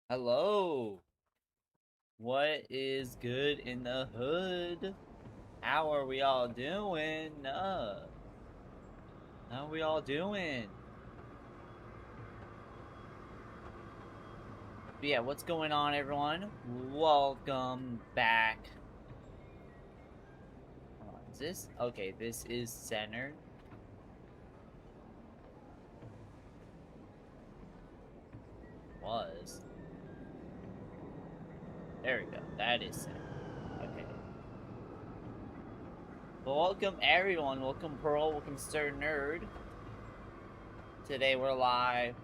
Hello. What is good in the hood? How are we all doing? How are we all doing? But yeah, what's going on, everyone? Welcome back. Is this? Okay, this is center. Was. There we go. That is center. Okay. Well, welcome everyone. Welcome Pearl. Welcome Sir Nerd. Today we're live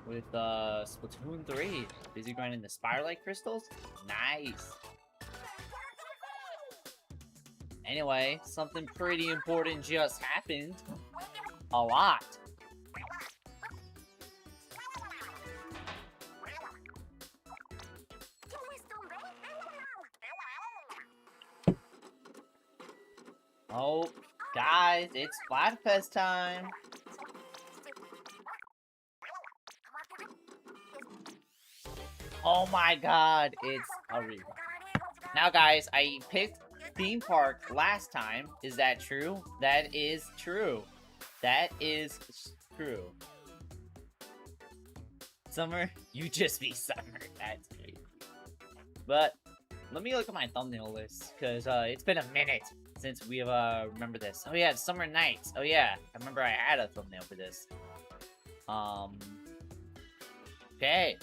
with Splatoon 3. Busy grinding the Spirelite crystals? Nice. Anyway, something pretty important just happened. A lot. Oh, guys, it's Splatfest time. Oh my god, it's a rerun. Now, guys, I picked theme park last time. Is that true? That is true. That is true. Summer? You just be Summer. That's crazy. But let me look at my thumbnail list, because it's been a minute since we've remember this. Oh yeah, it's Summer Nights. Oh yeah, I remember I had a thumbnail for this. Okay.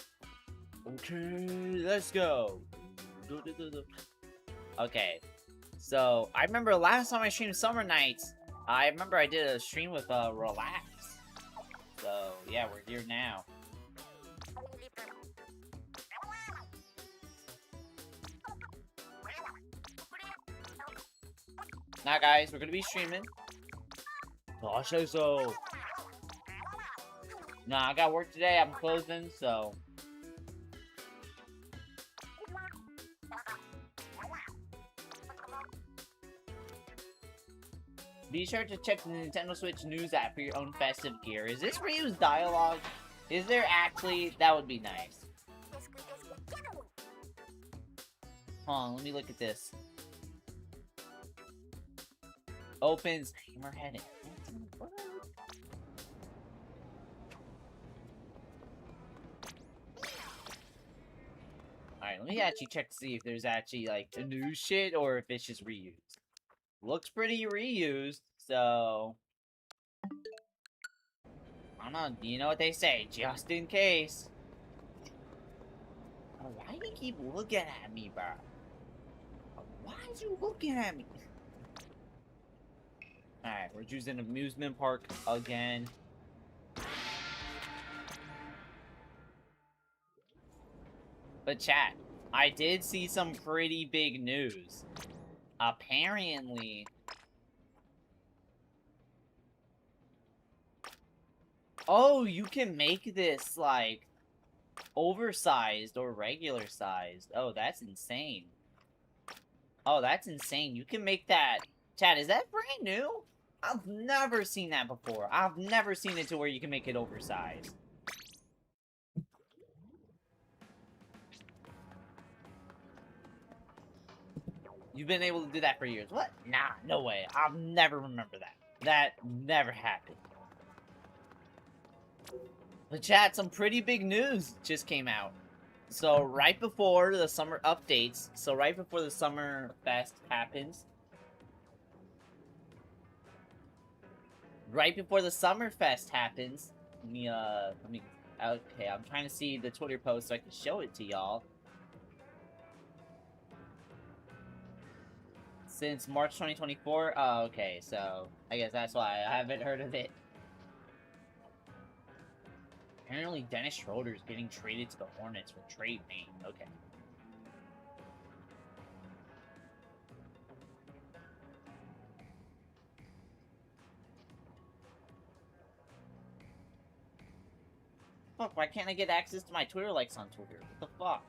Okay, let's go. Okay. So, I remember last time I streamed Summer Nights, I remember I did a stream with Relax. So, yeah, we're here now. Now, guys, we're gonna be streaming. Oh, so. Nah, I got work today. I'm closing, so. Be sure to check the Nintendo Switch news app for your own festive gear. Is this reused dialogue? Is there actually? That would be nice. Hold on, let me look at this. Opens Hammerhead. Alright, let me actually check to see if there's actually, like, the new shit or if it's just reused. Looks pretty reused, so... I don't know, you know what they say, just in case. Oh, why do you keep looking at me, bro? Why is you looking at me? Alright, we're choosing amusement park again. But chat, I did see some pretty big news. Apparently... Oh, you can make this, like, oversized or regular sized. Oh, that's insane. Oh, that's insane. You can make that... Chat, is that brand new? I've never seen that before. I've never seen it to where you can make it oversized. You've been able to do that for years. What? Nah, no way. I'll never remember that. That never happened. But chat, some pretty big news just came out. So right before the summer updates, so right before the summer fest happens, right before the summer fest happens, let me, okay, I'm trying to see the Twitter post so I can show it to y'all. Since March 2024? Oh, okay, so I guess that's why I haven't heard of it. Apparently, Dennis Schroeder is getting traded to the Hornets for trade name. Okay. Fuck, why can't I get access to my Twitter likes on Twitter? What the fuck?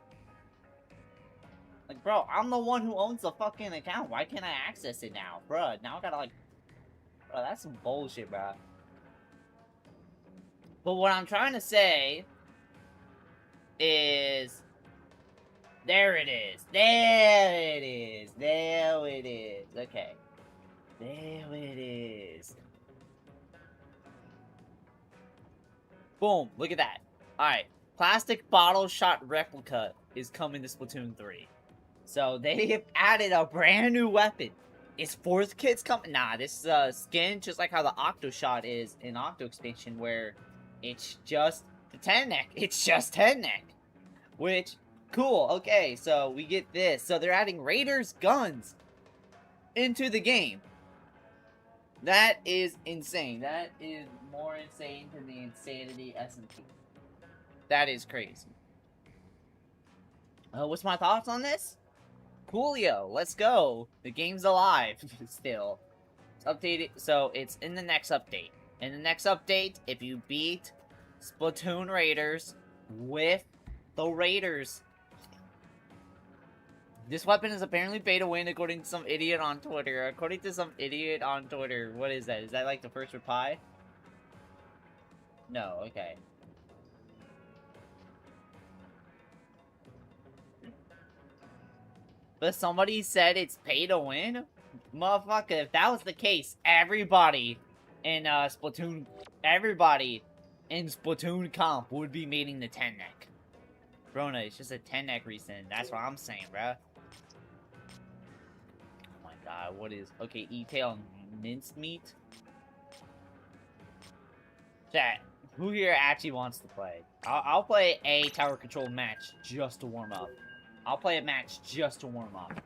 Like, bro, I'm the one who owns the fucking account. Why can't I access it now? Bruh, now I gotta, like... Bro, that's some bullshit, bro. But what I'm trying to say... is... There it is. There it is. There it is. Okay. There it is. Boom. Look at that. Alright. Plastic bottle shot replica is coming to Splatoon 3. So they have added a brand new weapon. Is fourth kids coming? Nah, this skin, just like how the Octo shot is in Octo expansion, where it's just the 10 neck. It's just 10 neck. Which, cool. Okay, so we get this. So they're adding Raiders guns into the game. That is insane. That is more insane than the insanity SMP. That is crazy. What's my thoughts on this? Coolio, let's go. The game's alive still. It's updated, so it's in the next update. In the next update, if you beat Splatoon Raiders with the Raiders, this weapon is apparently pay to win according to some idiot on Twitter. According to some idiot on Twitter. What is that? Is that like the first reply? No, okay. But somebody said it's pay to win? Motherfucker, if that was the case, everybody in Splatoon comp would be meeting the 10 neck. Brona, it's just a 10 neck recent. That's what I'm saying, bruh. Oh my god, what is... Okay, E-tail minced meat? Chat, who here actually wants to play? I'll play a tower control match just to warm up. I'll play a match just to warm up.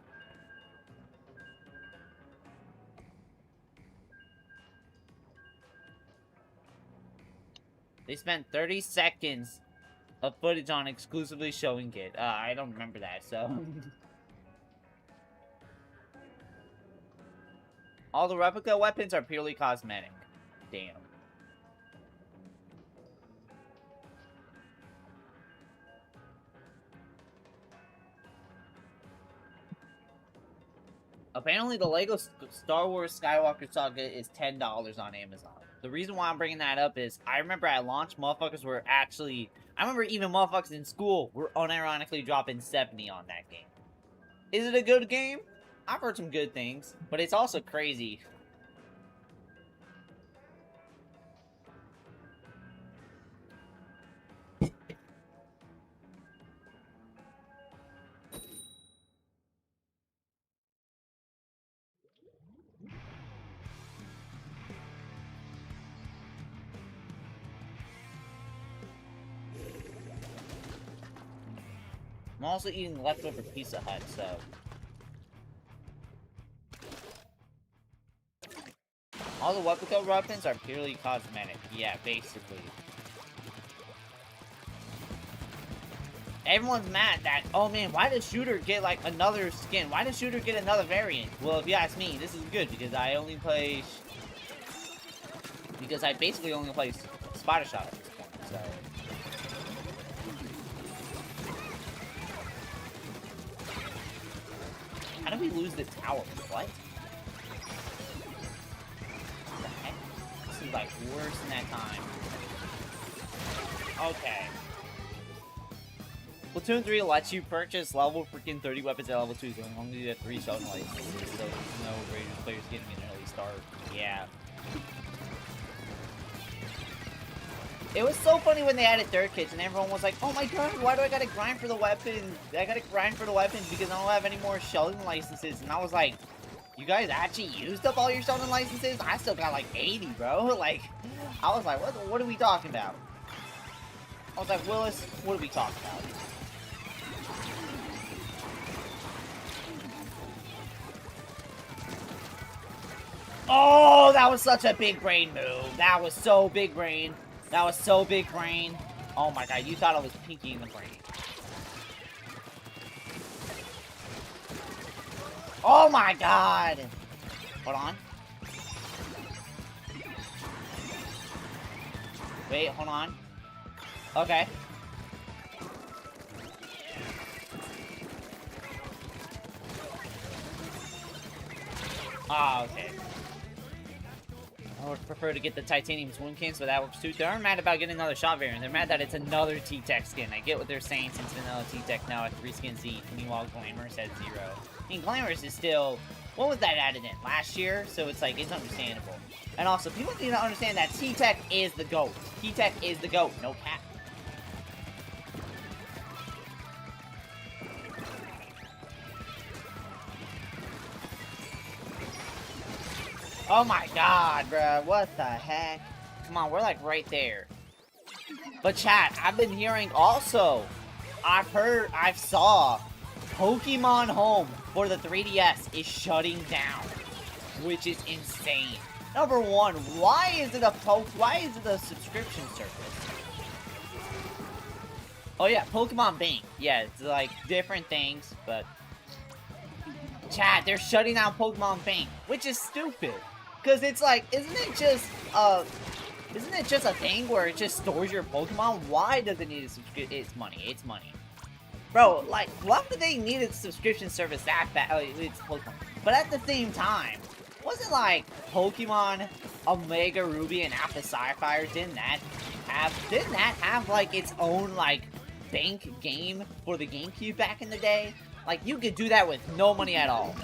They spent 30 seconds of footage on exclusively showing it. I don't remember that, so... All the replica weapons are purely cosmetic. Damn. Apparently, the Lego Star Wars Skywalker Saga is $10 on Amazon. The reason why I'm bringing that up is, I remember at launch, motherfuckers were actually... I remember even motherfuckers in school were unironically dropping 70 on that game. Is it a good game? I've heard some good things, but it's also crazy. I'm also eating leftover Pizza Hut, so... All the replica weapons are purely cosmetic. Yeah, basically. Everyone's mad that, oh man, why does Shooter get, like, another skin? Why does Shooter get another variant? Well, if you ask me, this is good, because I only play... Because I basically only play Spider Shot at this point, so... How did we lose the tower? What? What the heck? This is like worse than that time. Okay. Splatoon 3 lets you purchase level freaking 30 weapons at level 2 so long as you have 3 Sheldon licenses, so there's no Raiders players getting an early start. Yeah. It was so funny when they added third kits and everyone was like, oh my god, why do I gotta grind for the weapons? I gotta grind for the weapons because I don't have any more Sheldon licenses. And I was like, you guys actually used up all your Sheldon licenses? I still got like 80, bro. Like, I was like, what are we talking about? I was like, Willis, what are we talking about? Oh, that was such a big brain move. That was so big brain. That was so big brain. Oh my god, you thought I was pinky in the brain. Oh my god. Hold on. Wait, hold on. Okay. Ah, okay. I would prefer to get the titanium swim cans, but that works too. They aren't mad about getting another shot variant. They're mad that it's another T-Tech skin. I get what they're saying since vanilla T-Tech now at 3 skins each. Meanwhile, Glamorous at 0. I mean, Glamorous is still... What was that added in? Last year? So it's like, it's understandable. And also, people need to understand that T-Tech is the GOAT. T-Tech is the GOAT. No cap. Oh my god, bruh. What the heck? Come on, we're like right there. But chat, I've been hearing also, I saw Pokemon Home for the 3DS is shutting down, which is insane. Number one, why is it a subscription service? Oh yeah, Pokemon Bank. Yeah, it's like different things, but chat, they're shutting down Pokemon Bank, which is stupid. Cause it's like, isn't it just a thing where it just stores your Pokemon? Why does it need a subscription? It's money. It's money. Bro, like, why do they need a subscription service that bad? Oh, it's Pokemon. But at the same time, wasn't like Pokemon Omega Ruby and Alpha Sapphire, didn't that have like its own like bank game for the GameCube back in the day? Like, you could do that with no money at all.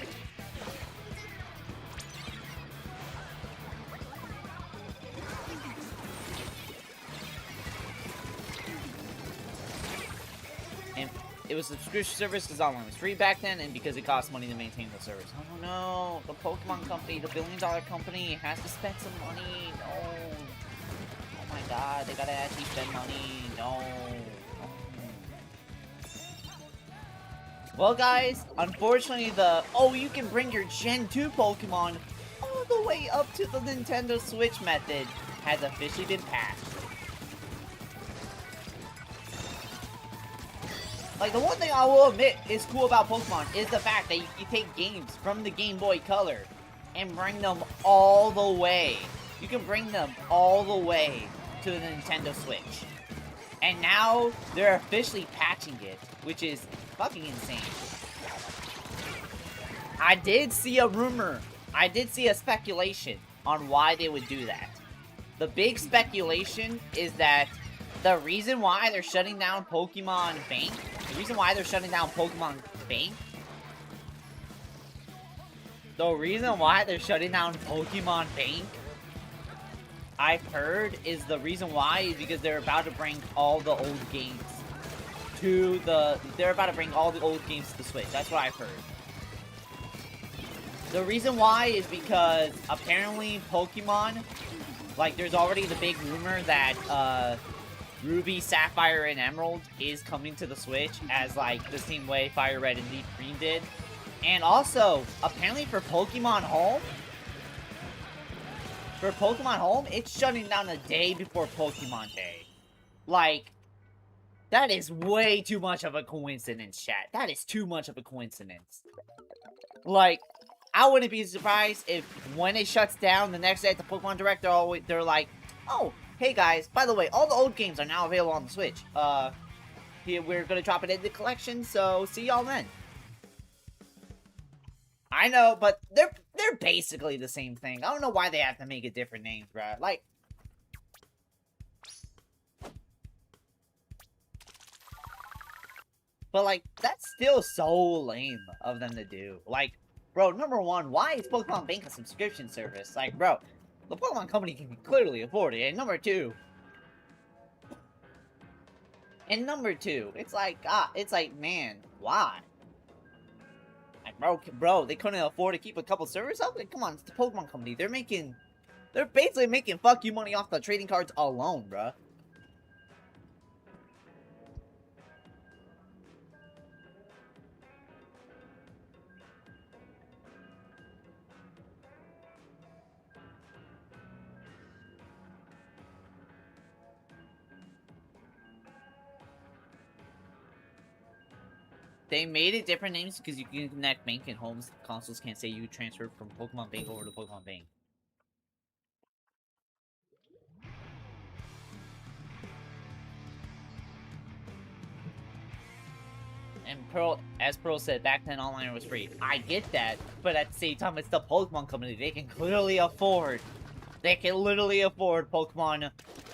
And it was a subscription service because online was free back then, and because it cost money to maintain the service. Oh no, the Pokemon company, the billion-dollar company, has to spend some money. No. Oh my god, they gotta actually spend money. No. Well, guys, unfortunately, you can bring your Gen 2 Pokemon all the way up to the Nintendo Switch method has officially been patched. Like, the one thing I will admit is cool about Pokemon is the fact that you can take games from the Game Boy Color and bring them all the way. You can bring them all the way to the Nintendo Switch. And now, they're officially patching it, which is fucking insane. I did see a rumor. I did see a speculation on why they would do that. The big speculation is that the reason why they're shutting down Pokemon Bank, I've heard is the reason why is because they're about to bring all the old games to the Switch. That's what I've heard. The reason why is because apparently Pokemon, like, there's already the big rumor that Ruby, Sapphire, and Emerald is coming to the Switch as, like, the same way Fire Red and Leaf Green did. And also, apparently for Pokemon Home, it's shutting down a day before Pokemon Day. Like, that is way too much of a coincidence, chat. That is too much of a coincidence. Like, I wouldn't be surprised if when it shuts down the next day at the Pokemon Direct, they're like, oh, hey guys, by the way, all the old games are now available on the Switch. Here, we're gonna drop it in the collection, so see y'all then. I know, but they're basically the same thing. I don't know why they have to make it different names, bro. Like, but like, that's still so lame of them to do. Like, bro, number one, why is Pokemon Bank a subscription service? Like, bro, the Pokemon company can clearly afford it. And number two, it's like, man, why? Like, bro, they couldn't afford to keep a couple servers up? Like, come on, it's the Pokemon company. They're basically making fuck you money off the trading cards alone, bro. They made it different names because you can connect Bank and homes. Consoles can't say you transferred from Pokemon Bank over to Pokemon Bank. And as Pearl said, back then online was free. I get that, but at the same time, it's the Pokemon company. They can clearly afford Pokemon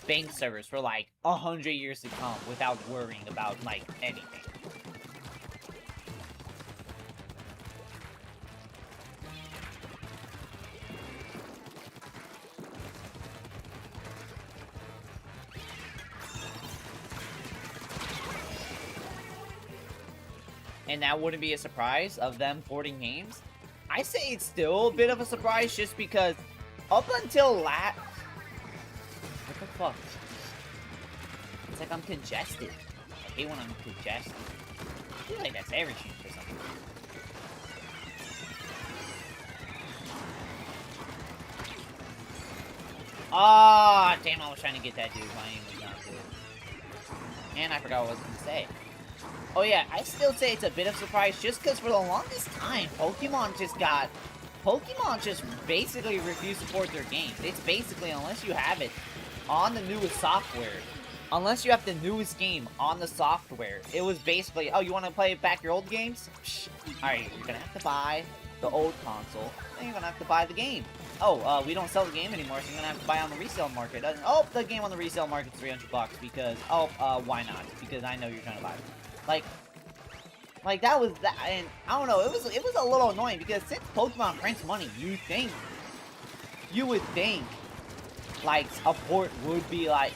Bank servers for like 100 years to come without worrying about like anything. And that wouldn't be a surprise of them porting games. I say it's still a bit of a surprise just because up until what the fuck? It's like I'm congested. I hate when I'm congested. I feel like that's every stream for some reason. Ah, damn, I was trying to get that dude. My aim was not good. And I forgot what I was going to say. Oh yeah, I still say it's a bit of a surprise just because for the longest time, Pokemon just basically refused to port their games. It's basically, unless you have it on the newest software, unless you have the newest game on the software, it was basically, oh, you want to play back your old games? Alright, you're going to have to buy the old console, and you're going to have to buy the game. Oh, we don't sell the game anymore, so you're going to have to buy on the resale market. Oh, the game on the resale market's $300 because, why not? Because I know you're trying to buy it. Like, Like, that was that, and I don't know, it was a little annoying, because since Pokemon prints money, you would think, like, a port would be, like,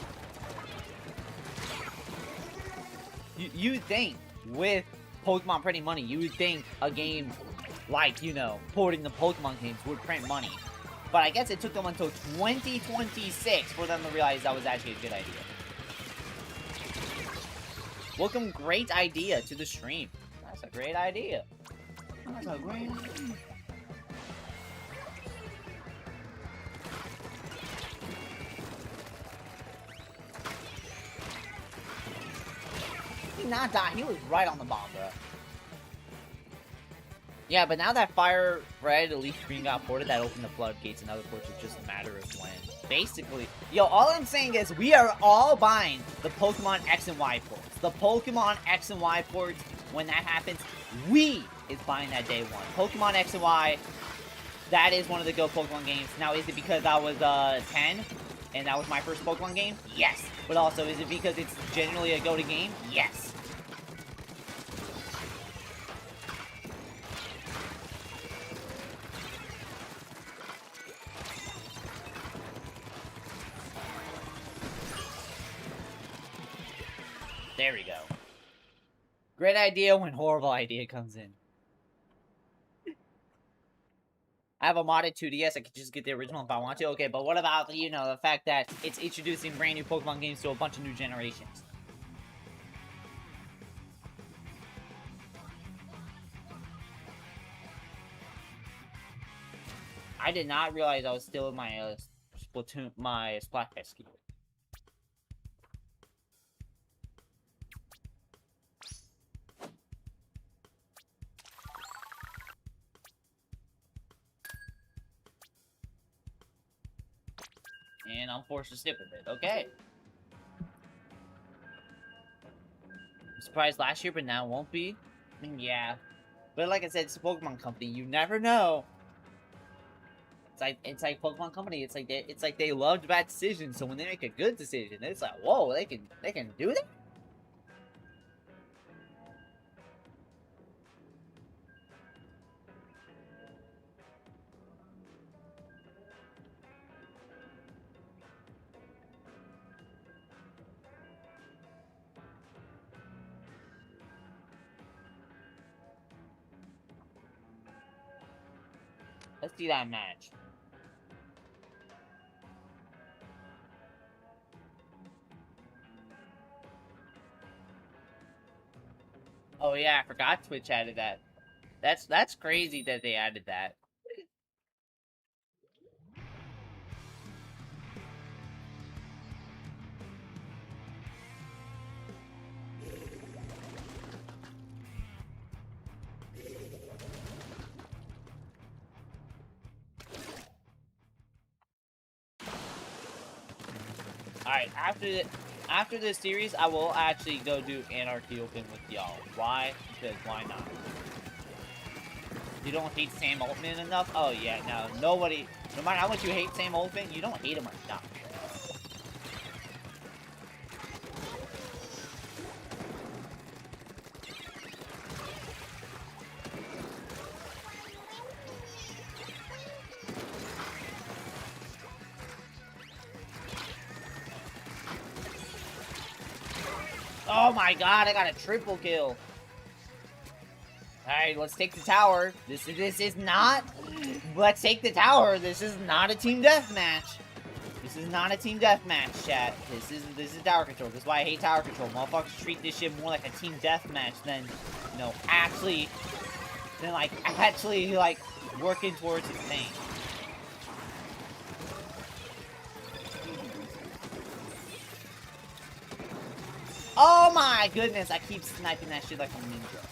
you'd think, with Pokemon printing money, you would think a game, like, you know, porting the Pokemon games would print money. But I guess it took them until 2026 for them to realize that was actually a good idea. Welcome, great idea to the stream. That's a great idea. That's a great idea. He not die. He was right on the bomb, bro. Yeah, but now that Fire Red, Elite Green got ported, that opened the floodgates, and other ports, it's just a matter of when. Basically, yo, all I'm saying is we are all buying the Pokemon X and Y ports. The Pokemon X and Y ports, when that happens, we is buying that day one. Pokemon X and Y, that is one of the Go Pokemon games. Now, is it because I was 10 and that was my first Pokemon game? Yes. But also, is it because it's generally a go-to game? Yes. There we go. Great idea when horrible idea comes in. I have a modded 2DS, I could just get the original if I want to. Okay, but what about, you know, the fact that it's introducing brand new Pokemon games to a bunch of new generations? I did not realize I was still in my Splatoon, my Splatfest gear. And I'm forced to stick with it. Okay. I'm surprised last year, but now it won't be. I mean, yeah. But like I said, it's a Pokemon company. You never know. It's like Pokemon company. It's like they loved bad decisions. So when they make a good decision, it's like, whoa, they can do that. Let's see that match. Oh yeah, I forgot Twitch added that. That's crazy that they added that. Alright, after this series, I will actually go do Anarchy Open with y'all. Why? Because why not? You don't hate Sam Altman enough? Oh yeah, no, nobody, no matter how much you hate Sam Altman, you don't hate him enough. Oh my god, I got a triple kill. Alright, let's take the tower. This is not... Let's take the tower. This is not a team deathmatch. This is not a team deathmatch, chat. This is tower control. This is why I hate tower control. Motherfuckers treat this shit more like a team deathmatch than, you know, actually working towards a thing. Oh my goodness, I keep sniping that shit like a ninja.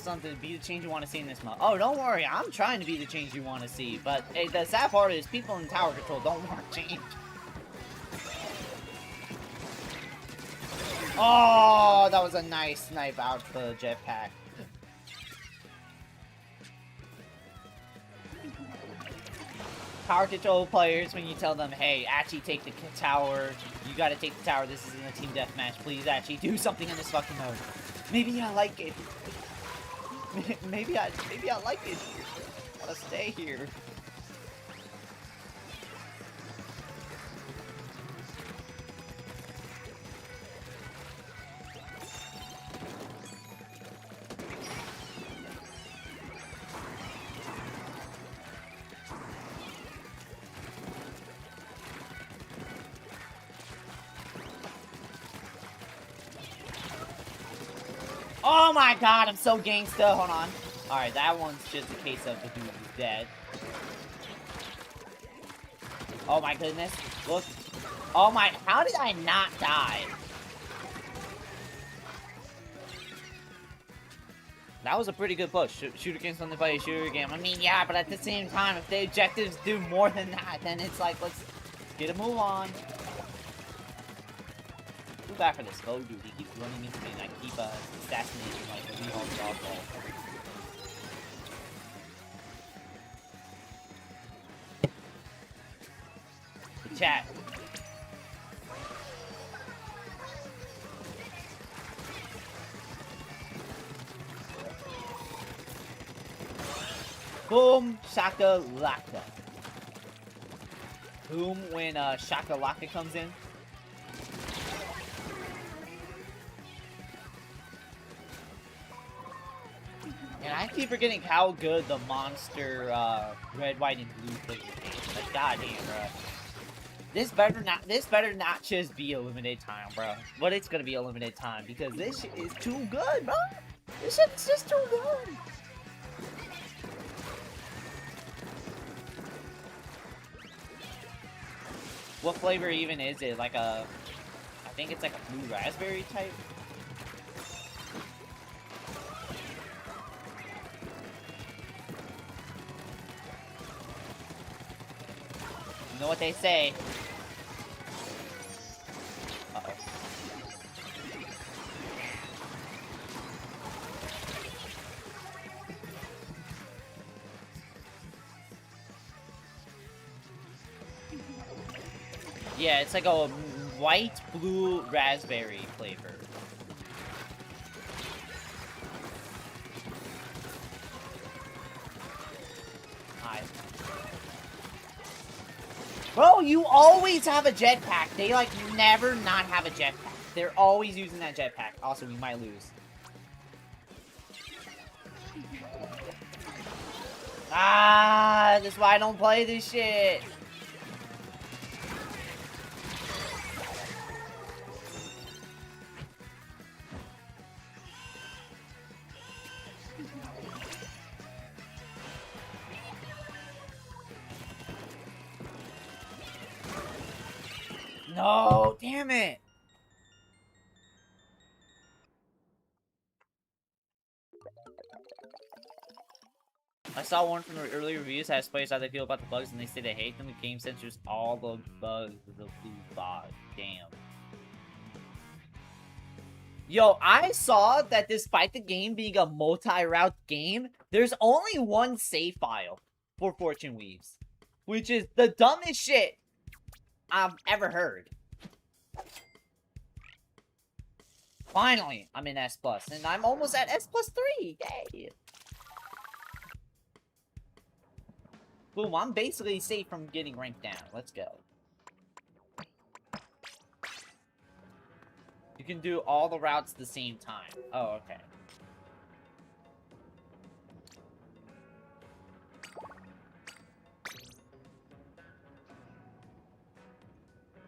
something, be the change you want to see in this mod. Oh, don't worry, I'm trying to be the change you want to see, but hey, the sad part is people in tower control don't want change. Oh, that was a nice snipe out the jetpack. Power control players, when you tell them, hey, actually take the tower, you gotta take the tower, this isn't a team deathmatch, please actually do something in this fucking mode. Maybe I like it. maybe I like it. I wanna stay here. Oh my god, I'm so gangsta. Hold on. Alright, that one's just a case of the dude is dead. Oh my goodness. Look. Oh my, how did I not die? That was a pretty good push. Shoot against something, play a shooter game. I mean, yeah, but at the same time, if the objectives do more than that, then it's like, let's get a move on. Too bad for this bow dude. He keeps running into me and I keep assassinating like a Lehal dodgeball. The chat. Boom, shaka laka. Boom when shaka laka comes in. And I keep forgetting how good the monster red, white, and blue plays the game. Like, goddamn, bro. This better not just be a limited time, bro. But it's gonna be a limited time because this shit is too good, bro. This shit's just too good. What flavor even is it? Like a, I think it's like a blue raspberry type. You know what they say. Uh-oh. Yeah, it's like a white, blue, raspberry flavor. Hi. Bro, you always have a jetpack. They, like, never not have a jetpack. They're always using that jetpack. Also, we might lose. Ah, that's why I don't play this shit. No, damn it. I saw one from the early reviews asked players how they feel about the bugs, and they say they hate them. The game censors all the bugs with the blue fog. Damn. Yo, I saw that despite the game being a multi-route game, there's only one save file for Fortune Weaves, which is the dumbest shit I've ever heard. Finally, I'm in S+, and I'm almost at S+3. Yay! Boom, I'm basically safe from getting ranked down. Let's go. You can do all the routes at the same time. Oh, okay.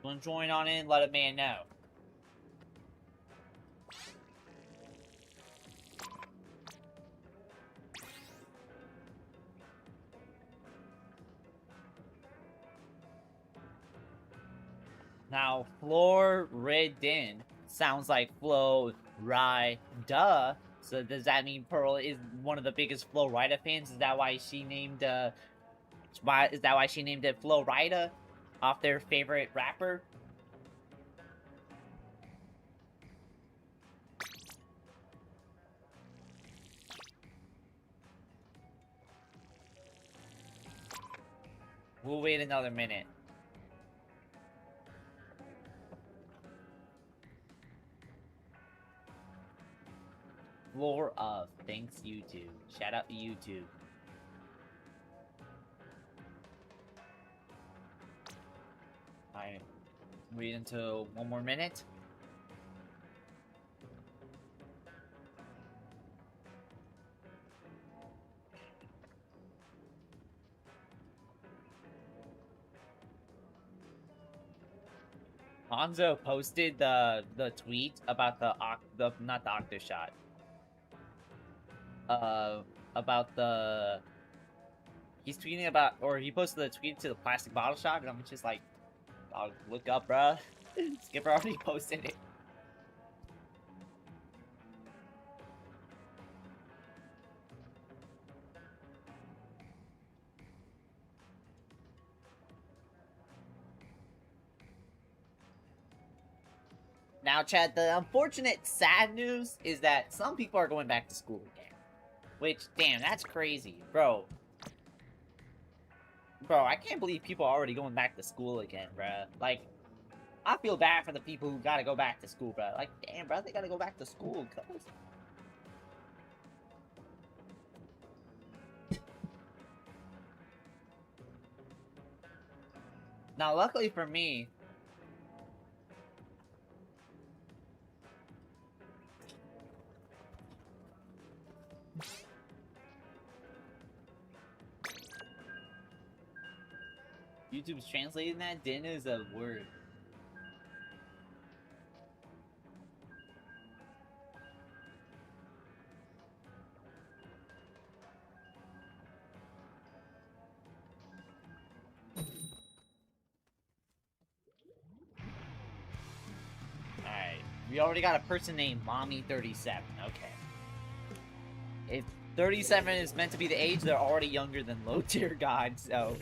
Want to join on in? Let a man know. Now, Florida sounds like Flo, Ride, duh. So does that mean Pearl is one of the biggest Flo Rida fans? Is that why she named it Flo Rida off their favorite rapper? We'll wait another minute. Floor of. Thanks, YouTube. Shout out to YouTube. Alright. Wait until 1 more minute. Hanzo posted the tweet about not the Octoshot. About the... He's tweeting about, or he posted a tweet to the plastic bottle shot, and I'm just like, oh, look up, bruh. Skipper already posted it. Now, Chad, the unfortunate sad news is that some people are going back to school again. Which, damn, that's crazy. Bro, I can't believe people are already going back to school again, bruh. Like, I feel bad for the people who gotta go back to school, bruh. Like, damn, bruh, they gotta go back to school, cuz. Now, luckily for me... YouTube's translating that? Din is a word. Alright. We already got a person named Mommy37. Okay. If 37 is meant to be the age, they're already younger than low tier God, so...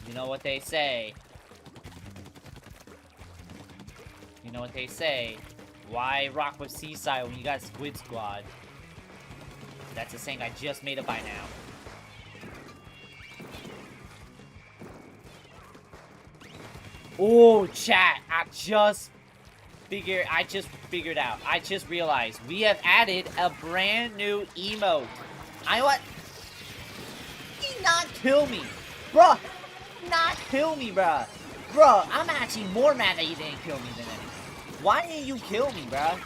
You know what they say. You know what they say. Why rock with Seaside when you got Squid Squad? That's a saying I just made up by now. Oh, chat. I just figured out. I just realized. We have added a brand new emote. I what? He not kill me. Bruh. Not kill me, bruh. Bruh, I'm actually more mad that you didn't kill me than anything. Why didn't you kill me, bruh?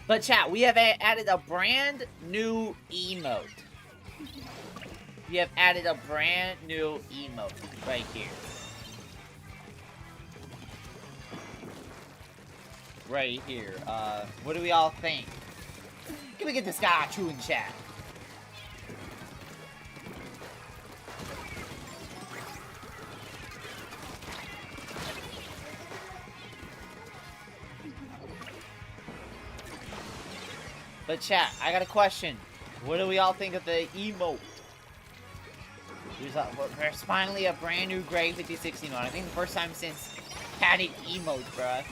But chat, we have added a brand new emote. We have added a brand new emote right here. Right here. What do we all think? Can we get this guy true in chat? But chat, I got a question. What do we all think of the emote? There's finally a brand new Greg 56 emote. I think the first time since adding emote, bruh.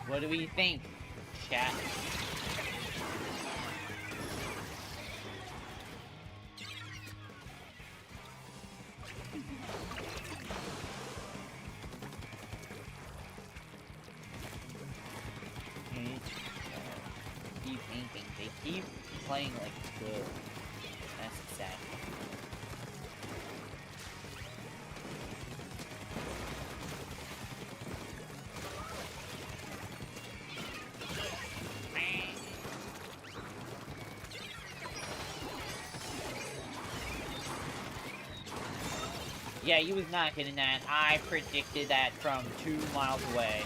What do we think, chat? They keep playing like good. That's sad. Yeah, he was not hitting that. I predicted that from 2 miles away.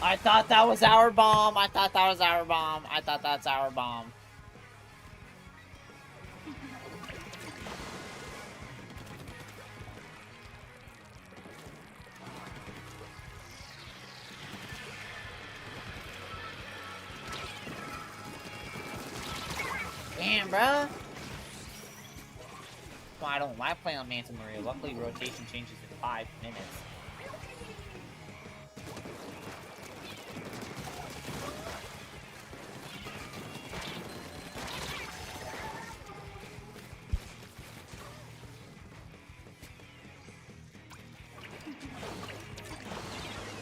I thought that was our bomb. I thought that was our bomb. I thought that's our bomb. Damn, bruh. Well, I don't like playing on Manta Maria. Luckily, rotation changes in 5 minutes.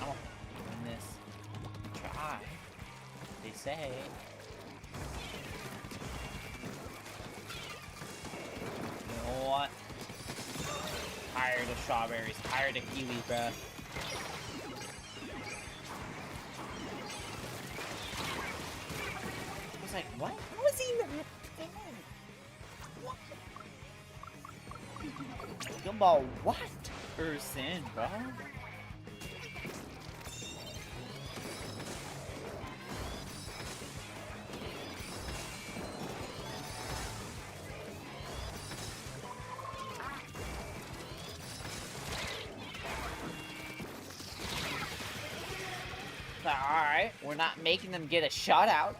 Oh, win this. Try. They say. You know what? Tired of strawberries. Tired of kiwis, bruh. I was like, what? How is he even dead? What? Gumball, what? Person, bro? Alright, we're not making them get a shutout.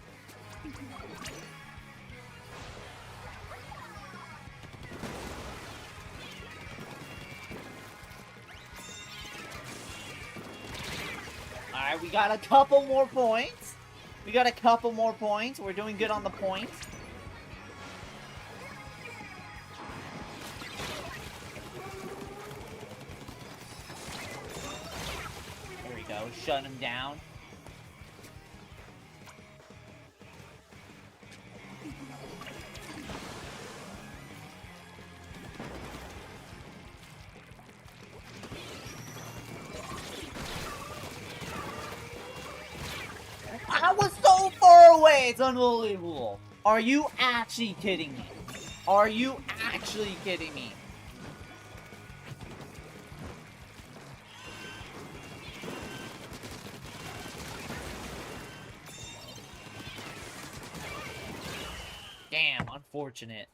Alright, we got a couple more points. We got a couple more points. We're doing good on the points. There we go. Shut him down. I was so far away! It's unbelievable. Are you actually kidding me? Are you actually kidding me? Damn, unfortunate.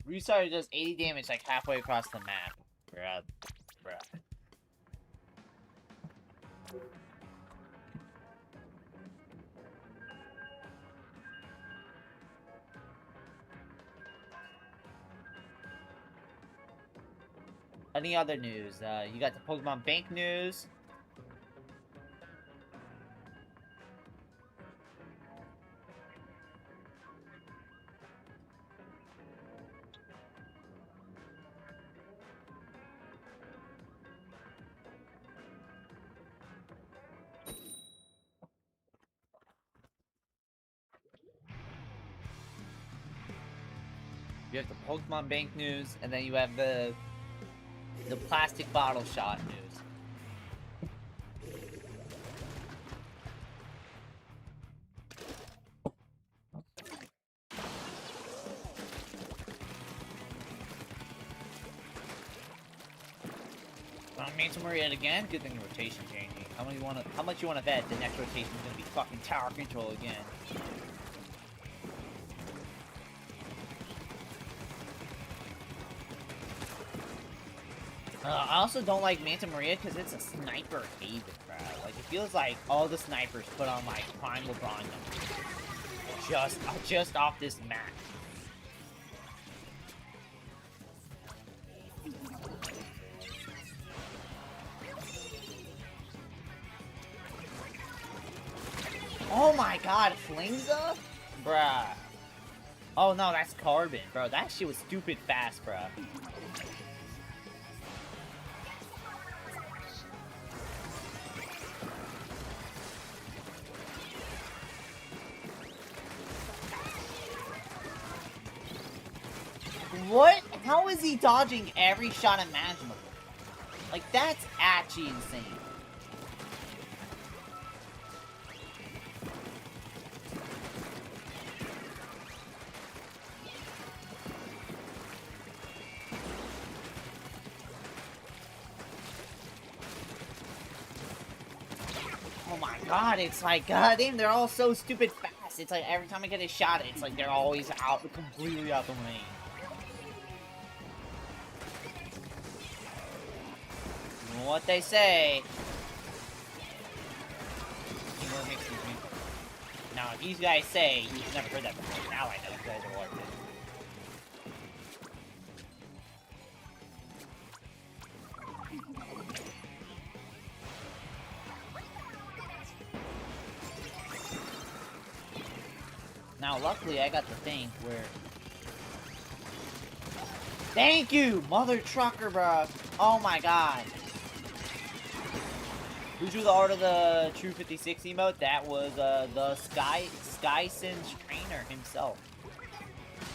Restarted does 80 damage like halfway across the map. Bruh. Bruh. Any other news? You got the Pokemon Bank news. You have the Pokemon Bank news, and then you have the plastic bottle shot news. Manta Maria again. Good thing the rotation changing. How much you wanna bet the next rotation is gonna be fucking tower control again? I also don't like Manta Maria because it's a sniper haven, bro. Like, it feels like all the snipers put on, like, Prime LeBron just off this map. Oh my god, Flingza? Bruh. Oh no, that's Carbon, bro. That shit was stupid fast, bruh. What? How is he dodging every shot imaginable? Like, that's actually insane. Oh my god, it's like, goddamn, they're all so stupid fast. It's like every time I get a shot, it's like they're always completely out the lane. What they say. Now, if these guys say, you've never heard that before. Now I know you guys are watching. Now, luckily, I got the thing where... Thank you, mother trucker, bro. Oh my god. Who drew the art of the True 56 emote? That was the Sky Strainer himself.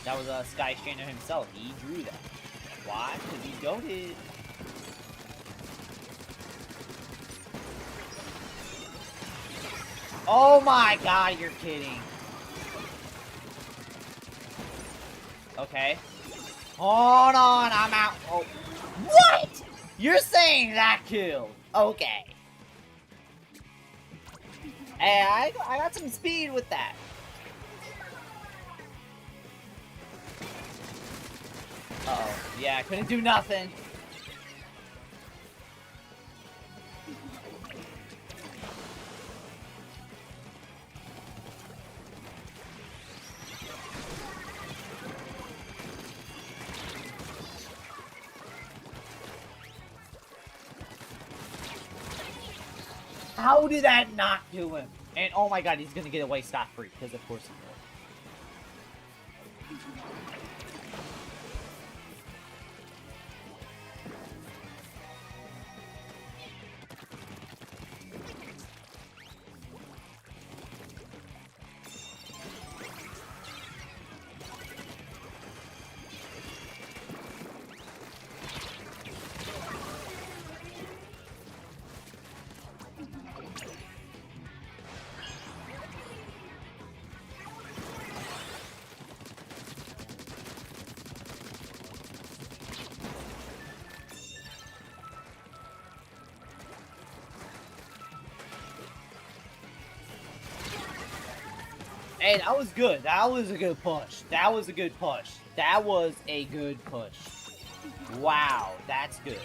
That was Sky Strainer himself. He drew that. Why? Because he goated. Oh my god, you're kidding. Okay. Hold on, I'm out. Oh. What? You're saying that killed. Okay. Hey, I got some speed with that. Uh-oh. Yeah, I couldn't do nothing. How did that not kill him? And oh my god, he's gonna get away scot-free, because of course he will. Hey, that was good. That was a good push. That was a good push. That was a good push. Wow, that's good.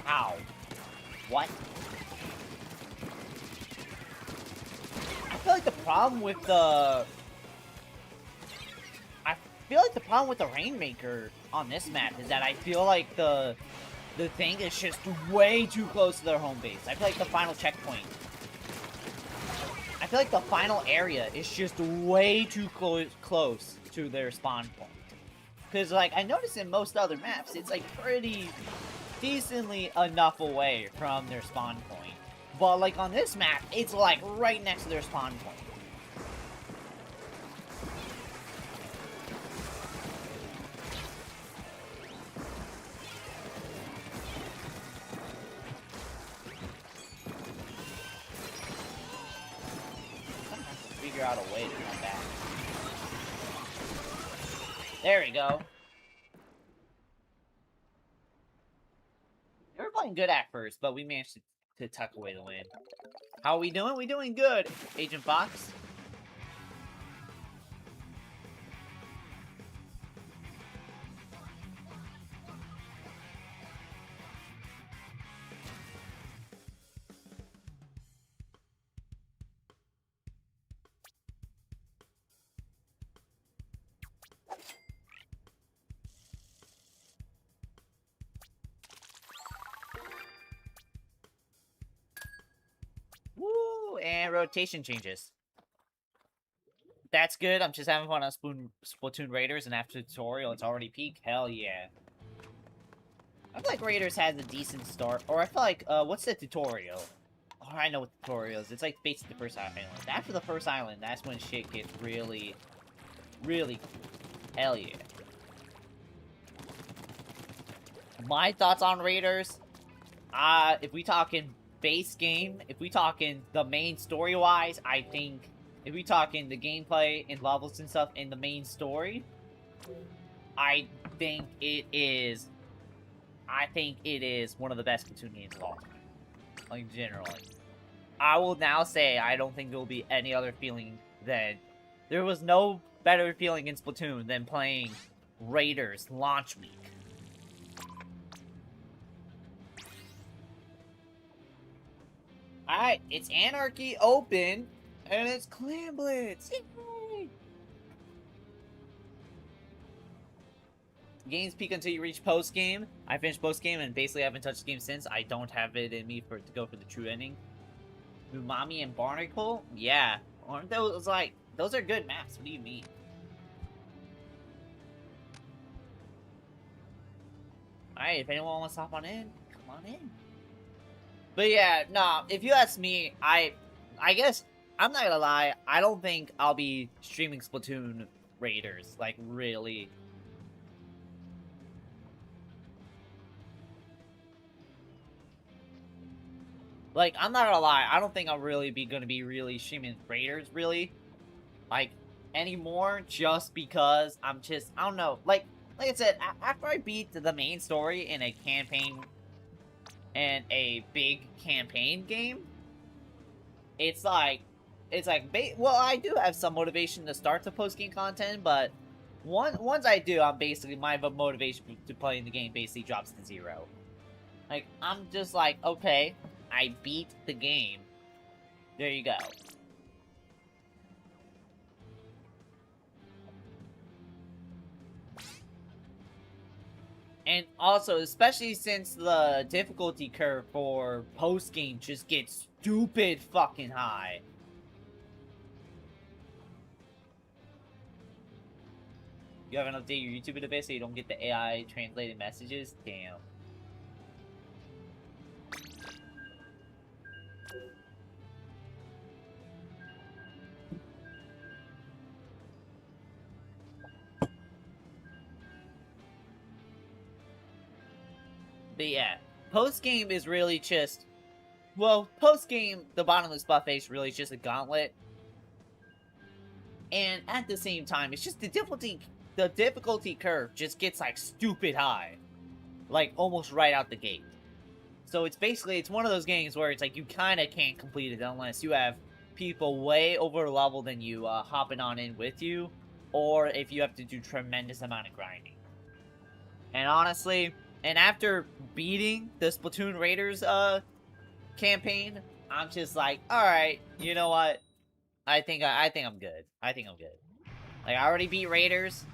Ow. What? I feel like the problem with the... I feel like the problem with the Rainmaker on this map is that I feel like the thing is just way too close to their home base. I feel like the final checkpoint. I feel like the final area is just way too close to their spawn point. Because, like, I noticed in most other maps, it's, like, pretty decently enough away from their spawn point. But, like, on this map, it's, like, right next to their spawn point. Figure out a way to come back. There we go. They were playing good at first, but we managed to tuck away the win. How are we doing? We doing good, Agent Fox. and rotation changes. That's good. I'm just having fun on Splatoon Raiders, and after the tutorial, it's already peak. Hell yeah. I feel like Raiders has a decent start, or I feel like, what's the tutorial? Oh, I know what the tutorial is. It's like basically the first island. After the first island, that's when shit gets really, really cool. Hell yeah. My thoughts on Raiders, if we talking base game, if we talking the main story-wise, I think, if we talking the gameplay and levels and stuff in the main story, I think it is one of the best Splatoon games of all time. Like, generally. I will now say I don't think there will be any other feeling than... There was no better feeling in Splatoon than playing Raiders launch week. Alright, it's Anarchy Open, and it's Clan Blitz! Yay! Games peak until you reach post-game. I finished post-game and basically haven't touched the game since. I don't have it in me to go for the true ending. Umami and Barnacle? Yeah. Aren't those, like... Those are good maps. What do you mean? Alright, if anyone wants to hop on in, come on in. But yeah, nah, if you ask me, I guess, I'm not gonna lie, I don't think I'll be streaming Splatoon Raiders, like, really. Like, I'm not gonna lie, I don't think I'll really be gonna be really streaming Raiders, really. Like, anymore, just because I'm just, I don't know, like I said, after I beat the main story in a campaign, and a big campaign game, it's like, well, I do have some motivation to start the post-game content, but once I do, I'm basically, my motivation to playing the game basically drops to 0. Like, I'm just like, okay, I beat the game. There you go. And also, especially since the difficulty curve for post-game just gets stupid fucking high. You haven't updated your YouTube database so you don't get the AI translated messages? Damn. But yeah, post-game is really just... Well, post-game, the bottomless buffet is really just a gauntlet. And at the same time, it's just the difficulty curve just gets, like, stupid high. Like, almost right out the gate. So it's basically, it's one of those games where it's like, you kinda can't complete it unless you have people way over level than you, hopping on in with you. Or if you have to do tremendous amount of grinding. And honestly... And after beating the Splatoon Raiders, campaign, I'm just like, alright, you know what? I think I'm good. I think I'm good. Like, I already beat Raiders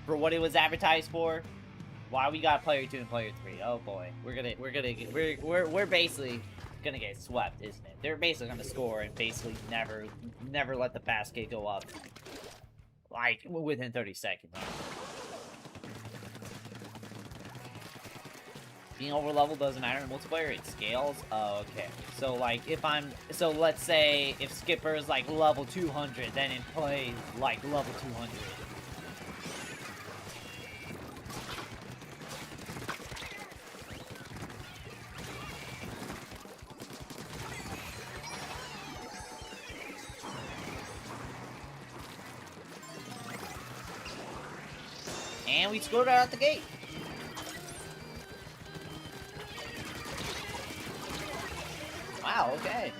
for what it was advertised for. Why we got player 2 and player 3? Oh boy. We're basically gonna get swept, isn't it? They're basically gonna score and basically never let the basket go up. Like, within 30 seconds. Being over level doesn't matter in multiplayer, it scales? Oh, okay. So, like, so let's say, if Skipper is, like, level 200, then it plays, like, level 200. And we scored right out the gate. Wow, okay.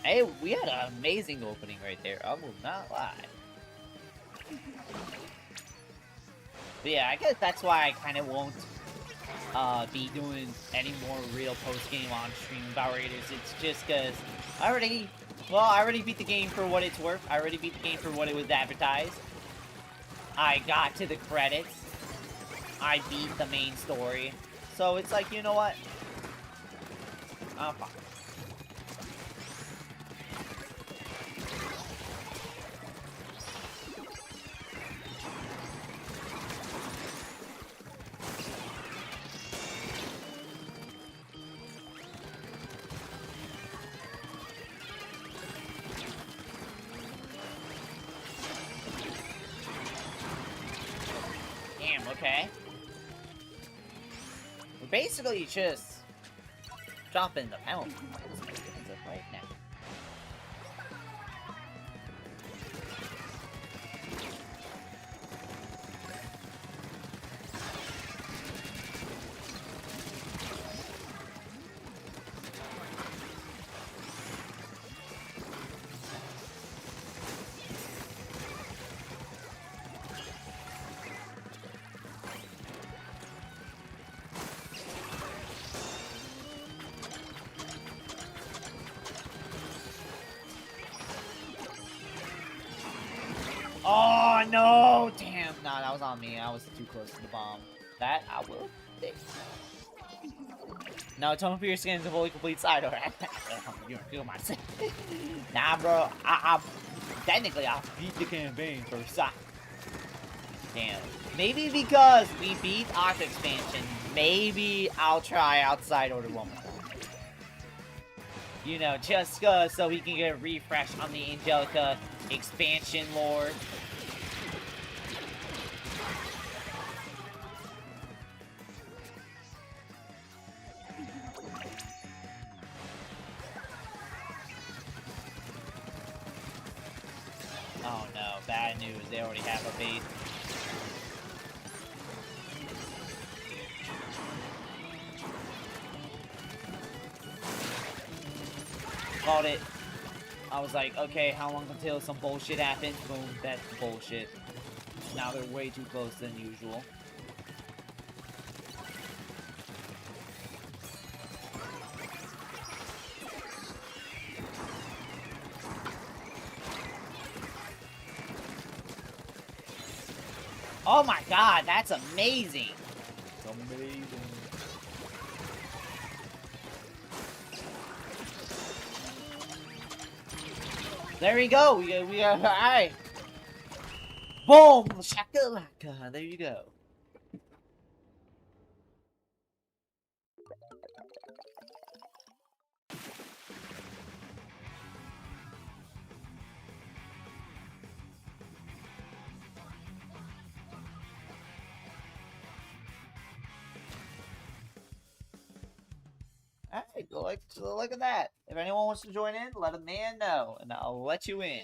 Hey, we had an amazing opening right there. I will not lie. But yeah, I guess that's why I kind of won't be doing any more real post-game on stream about Raiders. It's just because I already Well, I already beat the game for what it's worth. I already beat the game for what it was advertised. I got to the credits. I beat the main story. So it's like, you know what? I'm fine. Damn, okay. We're basically just dropping the penalty right now. Oh, no! Damn. Nah, that was on me. I was too close to the bomb. That, I will take. No, tone for your skin is a fully complete side. You're my sin. Nah, bro. Technically, I beat the campaign for side. Damn. Maybe because we beat Octa expansion, maybe I'll try outside order one more time. You know, just so he can get a refresh on the Angelica expansion lore. Oh no, bad news. They already have a base. Called it. I was like, okay, how long until some bullshit happens? Boom, that's bullshit. Now they're way too close than usual. Oh my god, that's amazing! It's amazing. There we go. We got alright. Boom! Shakalaka. There you go. Alright, look at that. If anyone wants to join in, let a man know, and I'll let you in.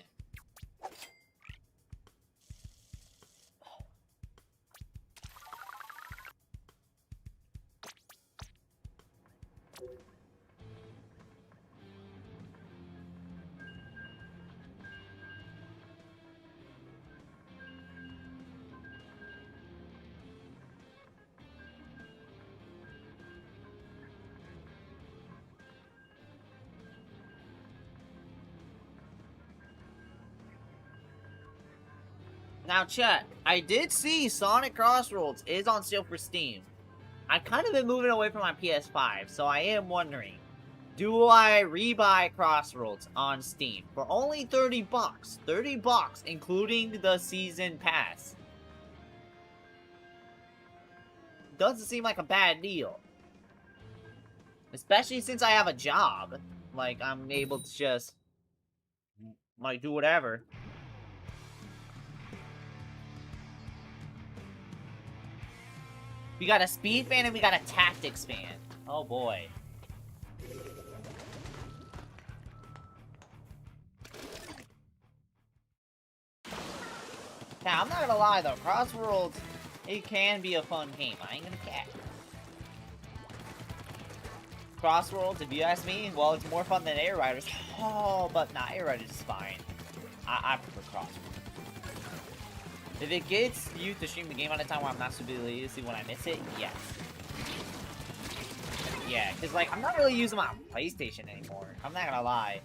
Now, chat, I did see Sonic Crossroads is on sale for Steam. I've kind of been moving away from my PS5, so I am wondering, do I rebuy Crossroads on Steam for only 30 bucks? 30 bucks, including the season pass. Doesn't seem like a bad deal. Especially since I have a job. Like, I'm able to just, like, do whatever. We got a speed fan and we got a tactics fan. Oh boy. Now, I'm not gonna lie though, Crossworlds, it can be a fun game. I ain't gonna cap. Crossworlds, if you ask me, well, it's more fun than Air Riders. Oh, but nah, Air Riders is fine. I prefer Crossworlds. If it gets you to stream the game at a time where I'm not super lazy when I miss it, yes. Yeah, because, like, I'm not really using my PlayStation anymore. I'm not gonna lie.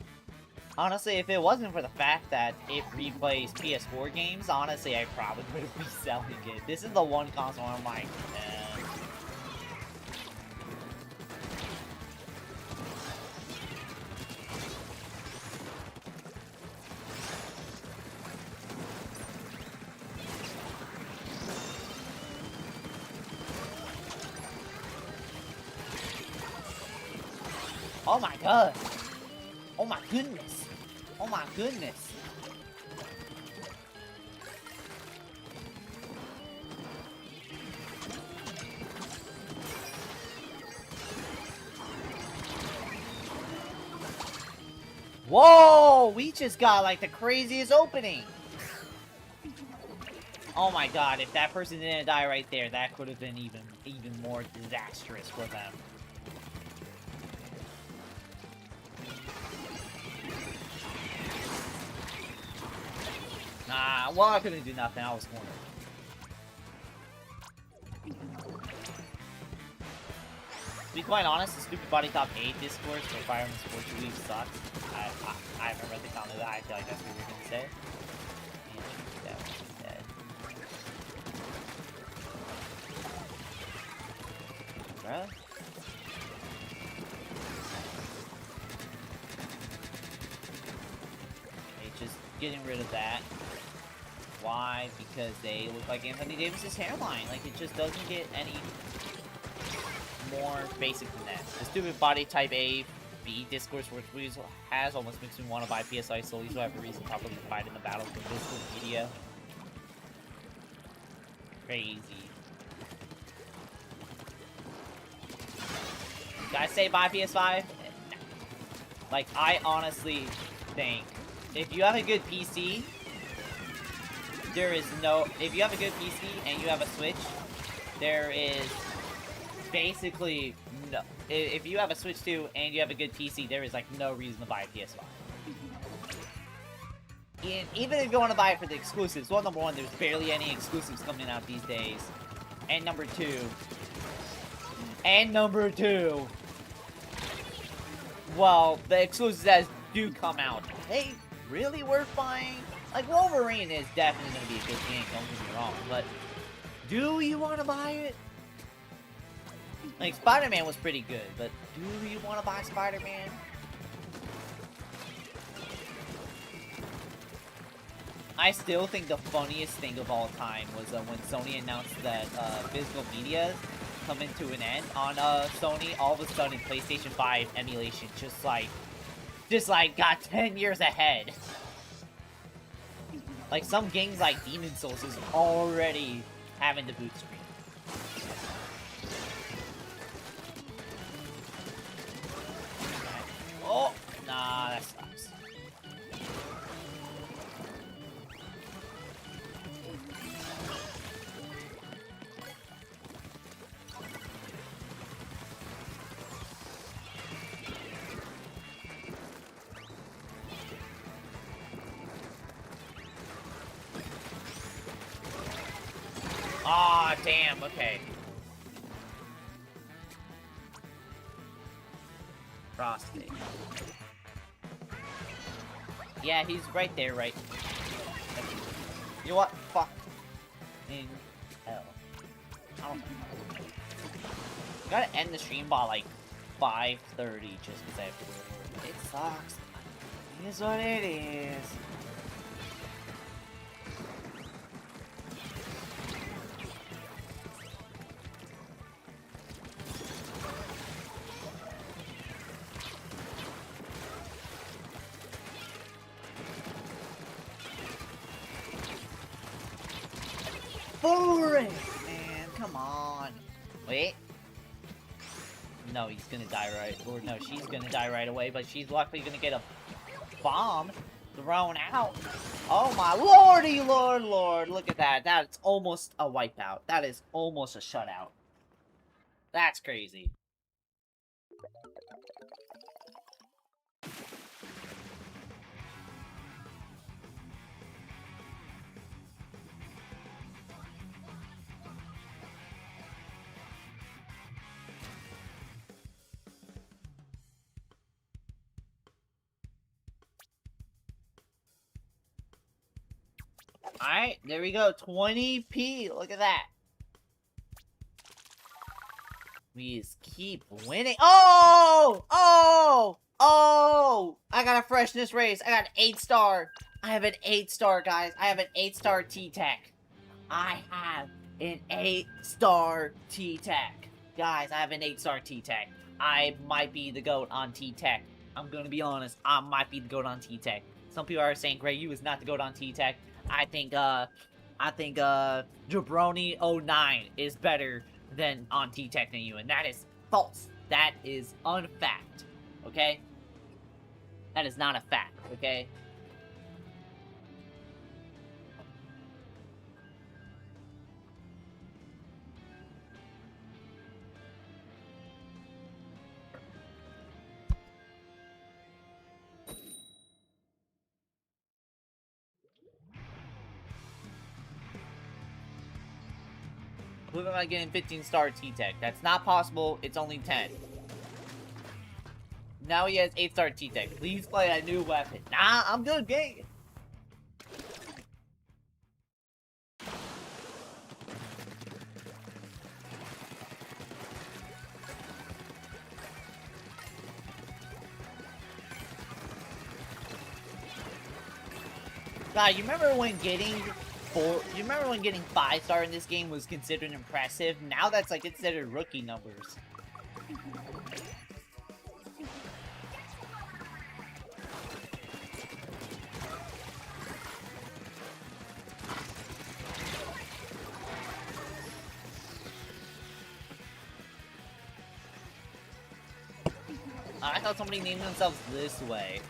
Honestly, if it wasn't for the fact that it replays PS4 games, honestly, I probably would be selling it. This is the one console where I'm like, oh my god! Oh my goodness! Oh my goodness! Whoa! We just got like the craziest opening! Oh my god, if that person didn't die right there, that could have been even more disastrous for them. Nah, well, I couldn't do nothing. I was cornered. To be quite honest, the stupid body top 8 discourse for Fire Emblem Sports League sucks. I haven't read the comment of that. I feel like that's what you're gonna say. Yeah, that one's dead. Bruh? Okay, just getting rid of that. Why? Because they look like Anthony Davis's hairline. Like, it just doesn't get any more basic than that. The stupid body type A, B discourse which has almost makes me want to buy PSI solely so I have a reason to probably fight in the battle for physical media. Crazy. Did I say buy PS5? Like, I honestly think if you have a good PC, there is no... If you have a good PC and you have a Switch, there is basically no... If you have a Switch 2 and you have a good PC, there is, like, no reason to buy a PS5. And even if you want to buy it for the exclusives, well, number one, there's barely any exclusives coming out these days. And number two... Well, the exclusives that do come out, hey, really worth buying? Like, Wolverine is definitely going to be a good game, don't get me wrong, but do you want to buy it? Like, Spider-Man was pretty good, but do you want to buy Spider-Man? I still think the funniest thing of all time was when Sony announced that physical media coming to an end on Sony. All of a sudden, PlayStation 5 emulation just like got 10 years ahead. Like, some games like Demon Souls is already having the boot screen. Oh, nah, that sucks. Aw, damn, okay. Prostate. Yeah, he's right there, right? You know what? Fuck. In hell. I don't know. Gotta end the stream by like 5:30 just because I have to go to work. It sucks. It is what it is. Boring! Man, come on. Wait. No, he's gonna die right. Or no, she's gonna die right away, but she's luckily gonna get a bomb thrown out. Oh my lordy, lord. Look at that. That's almost a wipeout. That is almost a shutout. That's crazy. Alright, there we go. 20p. Look at that. We just keep winning. Oh! Oh! Oh! I got a freshness race. I got an 8-star. I have an 8-star, guys. I have an 8-star T-Tech. I have an 8-star T-Tech. Guys, I have an 8-star T-Tech. I might be the GOAT on T-Tech. I'm gonna be honest. I might be the GOAT on T-Tech. Some people are saying GregCrew is not the GOAT on T-Tech. I think Jabroni09 is better than on T-Tech than you, and that is false. That is unfact. Okay? That is not a fact, okay? Who am I getting 15-star T-Tech? That's not possible. It's only 10. Now he has 8-star T-Tech. Please play a new weapon. Nah, I'm good, gang. God, you remember when getting 5-star in this game was considered impressive? Now that's like considered rookie numbers. I thought somebody named themselves this way.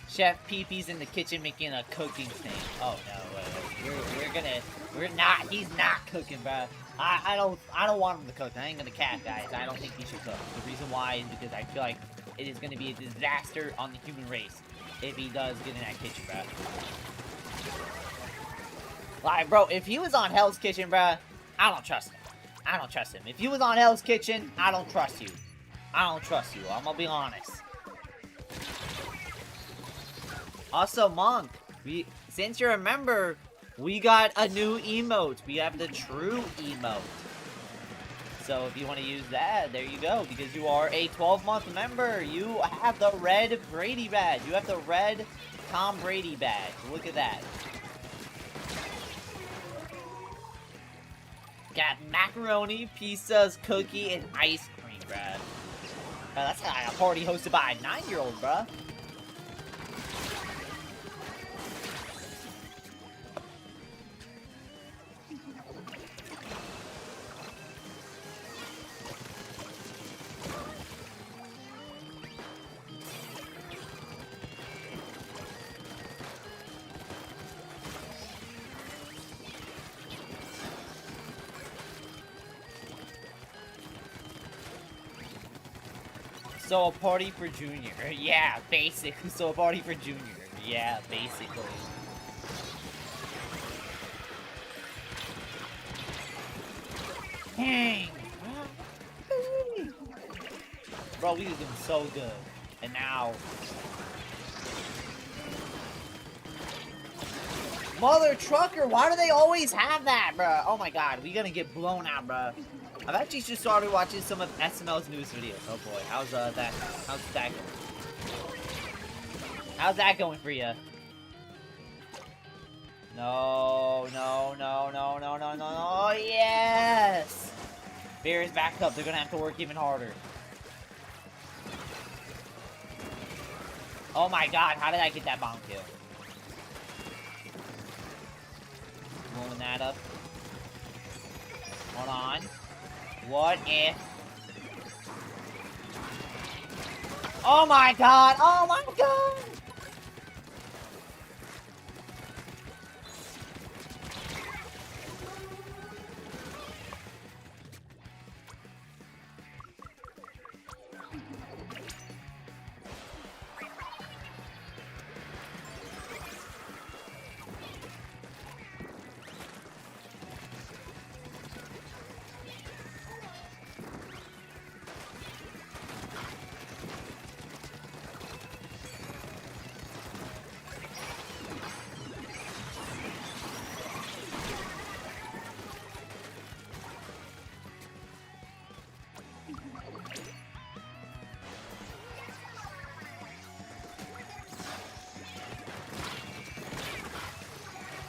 Chef Pee-Pee's in the kitchen making a cooking thing. Oh no, wait. He's not cooking, bro. I don't want him to cook. I ain't gonna cap, guys. I don't think he should cook. The reason why is because I feel like it is gonna be a disaster on the human race if he does get in that kitchen, bro. Like, bro, if he was on Hell's Kitchen, bro, I don't trust him. I don't trust him. If you was on Hell's Kitchen, I don't trust you. I don't trust you. I'm gonna be honest. Also, Monk, since you're a member, we got a new emote. We have the true emote. So if you want to use that, there you go. Because you are a 12-month member. You have the red Brady badge. You have the red Tom Brady badge. Look at that. Got macaroni, pizzas, cookie, and ice cream, bruh. That's like a party hosted by a 9-year-old, bruh. So a party for Junior. Yeah, basically. So a party for Junior. Yeah, basically. Dang. Bro, we was doing so good. And now... Mother trucker, why do they always have that, bro? Oh my god, we gonna get blown out, bro. I've actually just started watching some of SML's newest videos. Oh boy, how's that going? How's that going for you? No, no, no, no, no, no, no, no. Oh, yes! Bear is back up. They're gonna have to work even harder. Oh my god, how did I get that bomb kill? Blowing that up. Hold on. What if... Oh my god! Oh my god!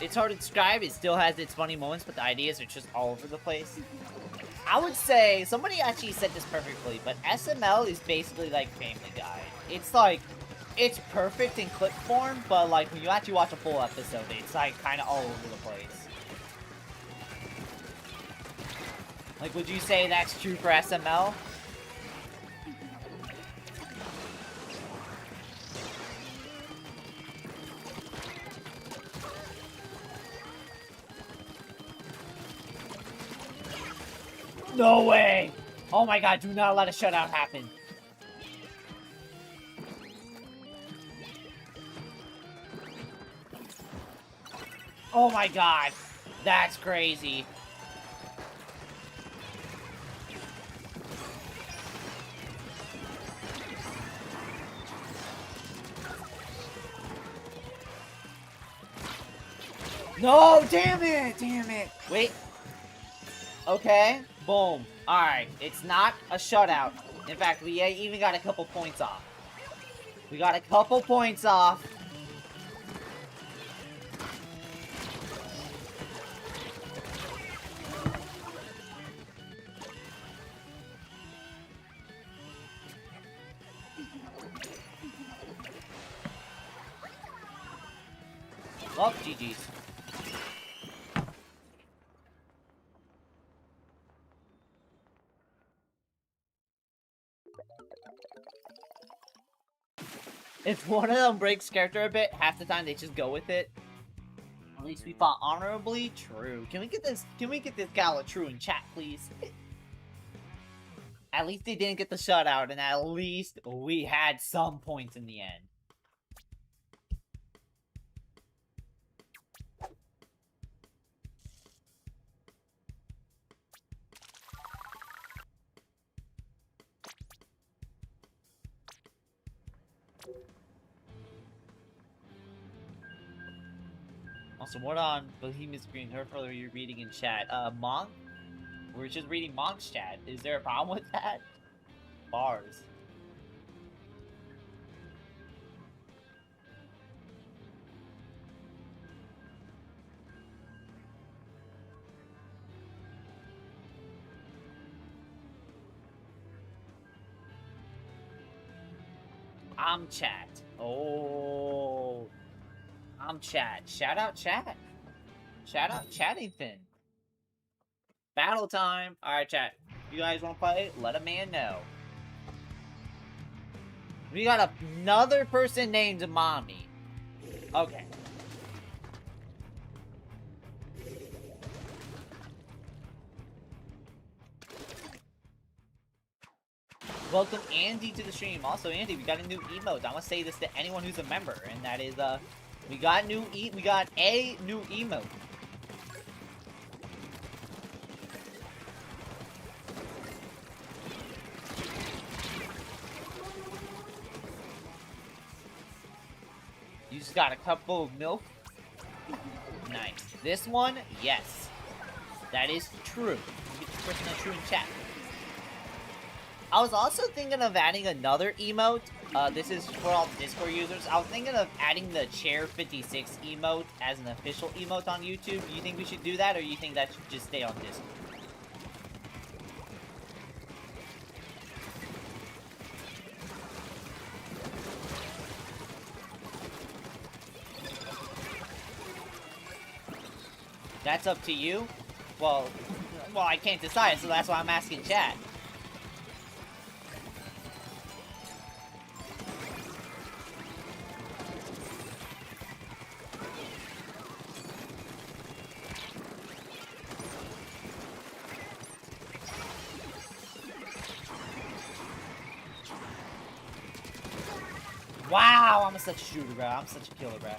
It's hard to describe. It still has its funny moments, but the ideas are just all over the place. I would say, somebody actually said this perfectly, but SML is basically like Family Guy. It's like, it's perfect in clip form, but like when you actually watch a full episode, it's like kind of all over the place. Like, would you say that's true for SML? No way! Oh my god, do not let a shutout happen. Oh my god, that's crazy. No, damn it, damn it. Wait. Okay, boom. Alright, it's not a shutout. In fact, we even got a couple points off. We got a couple points off. Well, GG's. If one of them breaks character a bit, half the time they just go with it. At least we fought honorably. True. Can we get this gal a true in chat, please? At least they didn't get the shutout, and at least we had some points in the end. Also, what on Bohemian Screen? Her further you're reading in chat. Monk? We're just reading Monk's chat. Is there a problem with that? Bars. I'm chat. Oh. I'm chat. Shout out chat. Shout out Chattington. Battle time. Alright, chat. You guys want to play? Let a man know. We got another person named Mommy. Okay. Welcome Andy to the stream. Also, Andy, we got a new emote. I want to say this to anyone who's a member, and that is we got a new emote. You just got a couple of milk. Nice. This one, yes. That is true. Get your person true in chat. I was also thinking of adding another emote. This is for all Discord users. I was thinking of adding the Chair 56 emote as an official emote on YouTube. Do you think we should do that, or you think that should just stay on Discord? That's up to you. Well, I can't decide, so that's why I'm asking chat. Wow, I'm such a shooter, bro. I'm such a killer, bro.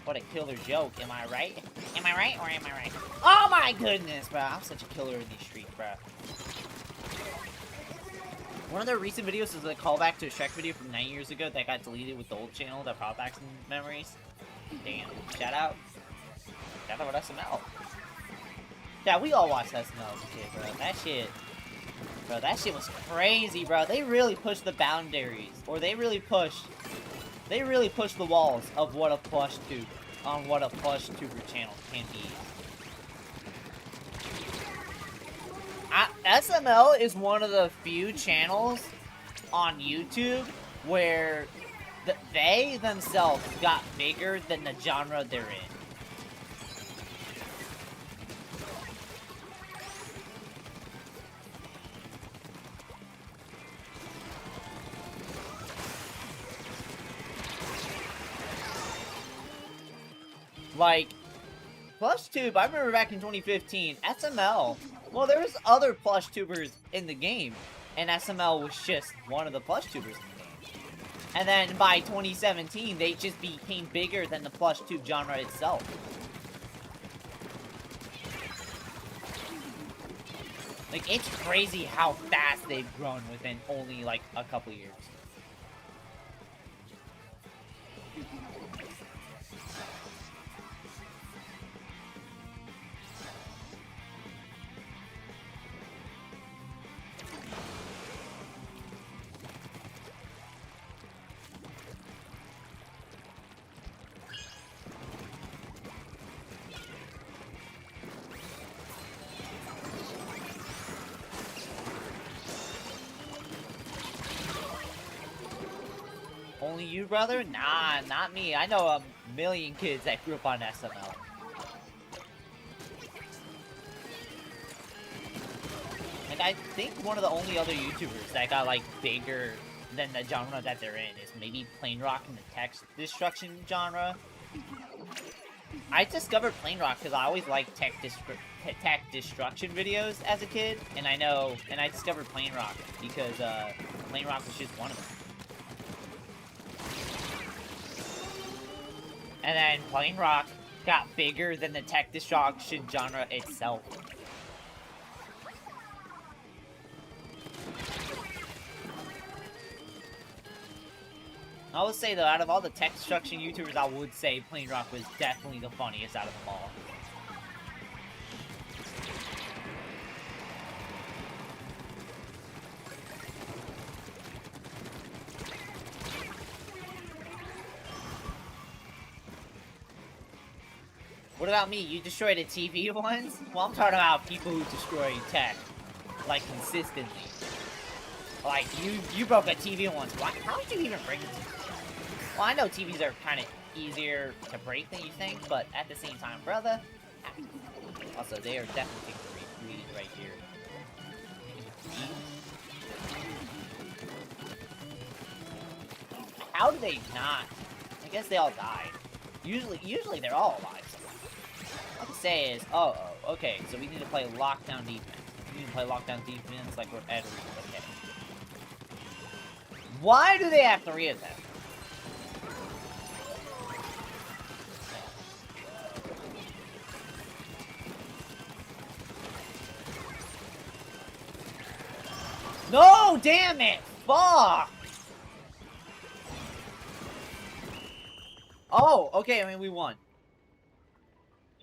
What a killer joke. Am I right? Am I right or am I right? Oh my goodness, bro. I'm such a killer in these streets, bro. One of their recent videos is a callback to a Shrek video from 9 years ago that got deleted with the old channel that brought back some memories. Damn. Shout out. Shout out with SML. Yeah, we all watched SML as a kid, bro. That shit was crazy, bro. They really pushed the boundaries. Or they really pushed the walls of what a plush tube on what a plush tuber channel can be. SML is one of the few channels on YouTube where they themselves got bigger than the genre they're in. Like, PlushTube, I remember back in 2015, SML, well, there was other plush tubers in the game, and SML was just one of the plush tubers in the game. And then by 2017, they just became bigger than the plush tube genre itself. Like, it's crazy how fast they've grown within only, like, a couple years. Only you, brother? Nah, not me. I know a million kids that grew up on SML. Like, I think one of the only other YouTubers that got, like, bigger than the genre that they're in is maybe Plane Rock in the tech destruction genre. I discovered Plane Rock because I always liked tech destruction videos as a kid, and I discovered Plane Rock because Plane Rock was just one of them. And then Plane Rock got bigger than the tech destruction genre itself. I would say, though, out of all the tech destruction YouTubers, I would say Plane Rock was definitely the funniest out of them all. What about me? You destroyed a TV once? Well, I'm talking about people who destroy tech, like, consistently. Like, you broke a TV once. Why? How did you even break a TV? Well, I know TVs are kind of easier to break than you think, but at the same time, brother. Also, they are definitely taking the lead right here. How do they not? I guess they all died. Usually they're all alive. What to say is, okay, so we need to play lockdown defense. We need to play lockdown defense like we're at okay. Why do they have 3 of them? No, damn it! Fuck! Oh, okay, I mean, we won.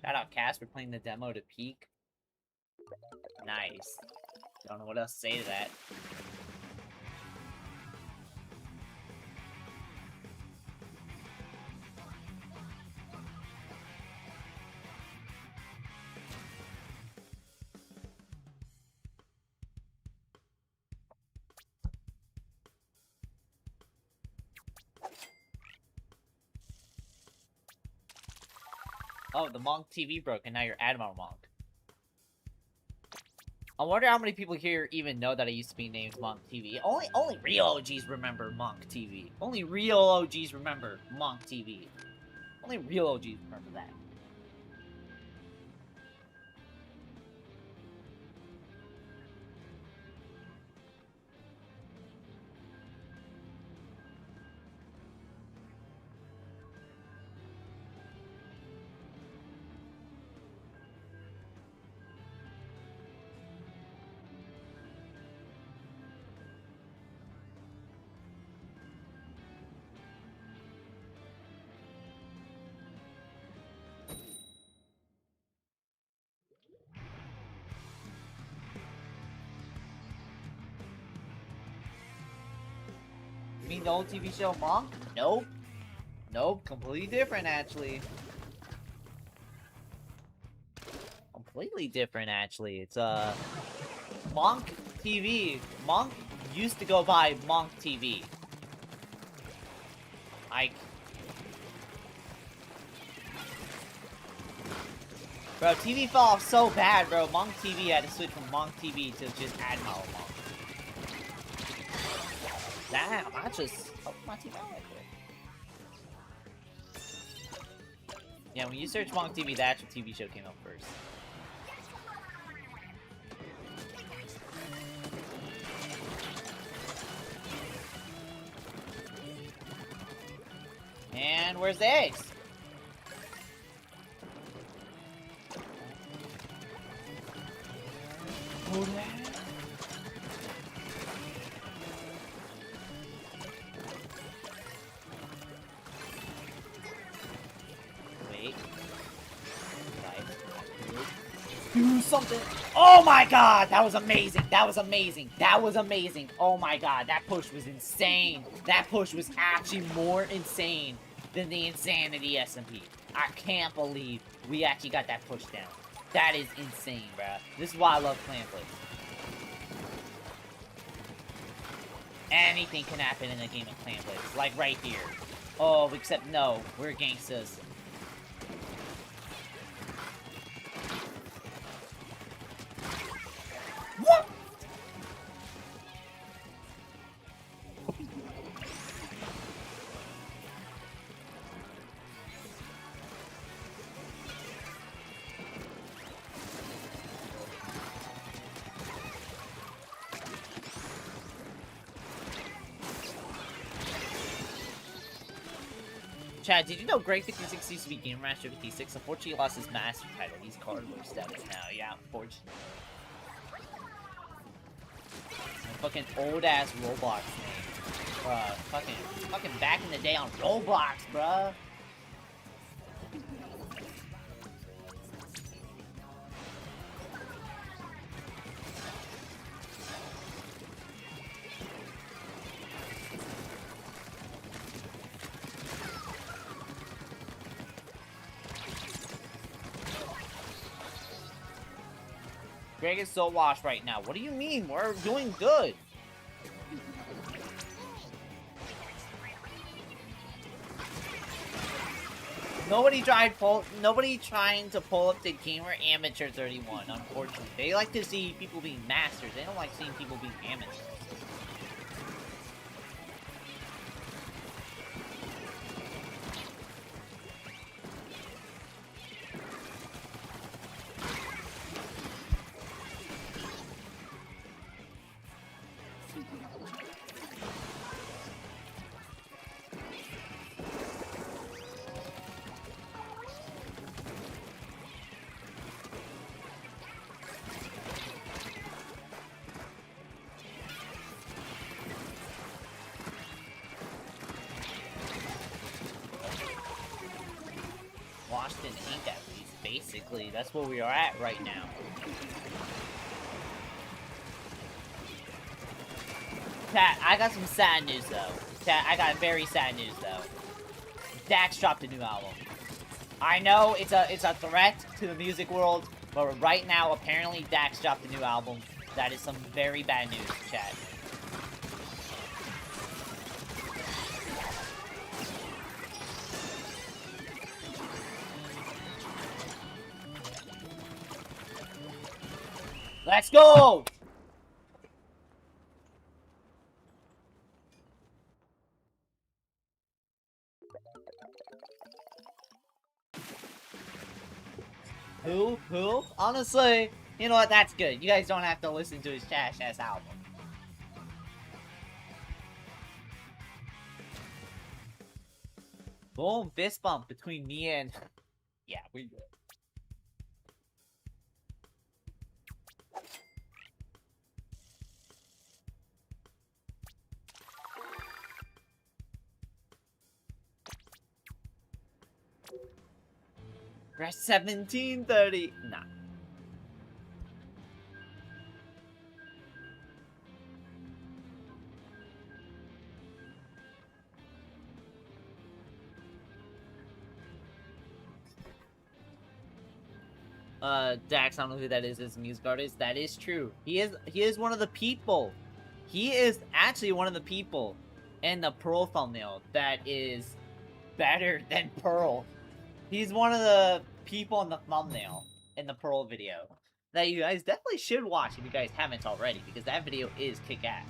Shout out Cass for playing the demo to peak. Nice. Don't know what else to say to that. Oh, the Monk TV broke, and now you're Admiral Monk. I wonder how many people here even know that I used to be named Monk TV. Only real OGs remember Monk TV. Only real OGs remember Monk TV. Only real OGs remember that. You mean the old TV show Monk? Nope. Nope, completely different, actually. completely different, actually. It's, Monk TV. Monk used to go by Monk TV. Bro, TV fell off so bad, bro. Monk TV had to switch from Monk TV to just Admiral Monk. Damn, I just opened my TV out right there. Yeah, when you search Monk TV, the actual TV show came up first. And where's the eggs? Oh, yeah. Wait. Do something. Oh my god, that was amazing. That was amazing. That was amazing. Oh my god, that push was insane. That push was actually more insane than the insanity SMP. I can't believe we actually got that push down. That is insane, bruh. This is why I love Clan Blitz. Anything can happen in a game of Clan Blitz. Like right here. Oh, except no. We're gangsters. What? Chad, did you know Greg56 used to be Game Master 56? Unfortunately, he lost his master title. He's cardboard status now. Yeah, unfortunately. Fucking old-ass Roblox name. Bruh, fucking back in the day on Roblox, bruh. Greg is so washed right now. What do you mean? We're doing good. Nobody trying to pull up the Gamer Amateur 31, unfortunately. They like to see people being masters. They don't like seeing people being amateurs. Washington ain't that least, basically. That's where we are at right now. Chat, I got some sad news though. Chat, I got very sad news though. Dax dropped a new album. I know it's a threat to the music world, but right now apparently Dax dropped a new album. That is some very bad news, chat. Let's go! Who? Honestly, you know what? That's good. You guys don't have to listen to his trash-ass album. Boom, fist bump between me and... Yeah, we good. Press 1730. Nah. Dax, I don't know who that is as a music artist. That is true. He is one of the people. He is actually one of the people in the Pearl thumbnail that is better than Pearl. He's one of the people in the thumbnail in the Pearl video that you guys definitely should watch if you guys haven't already, because that video is kick-ass.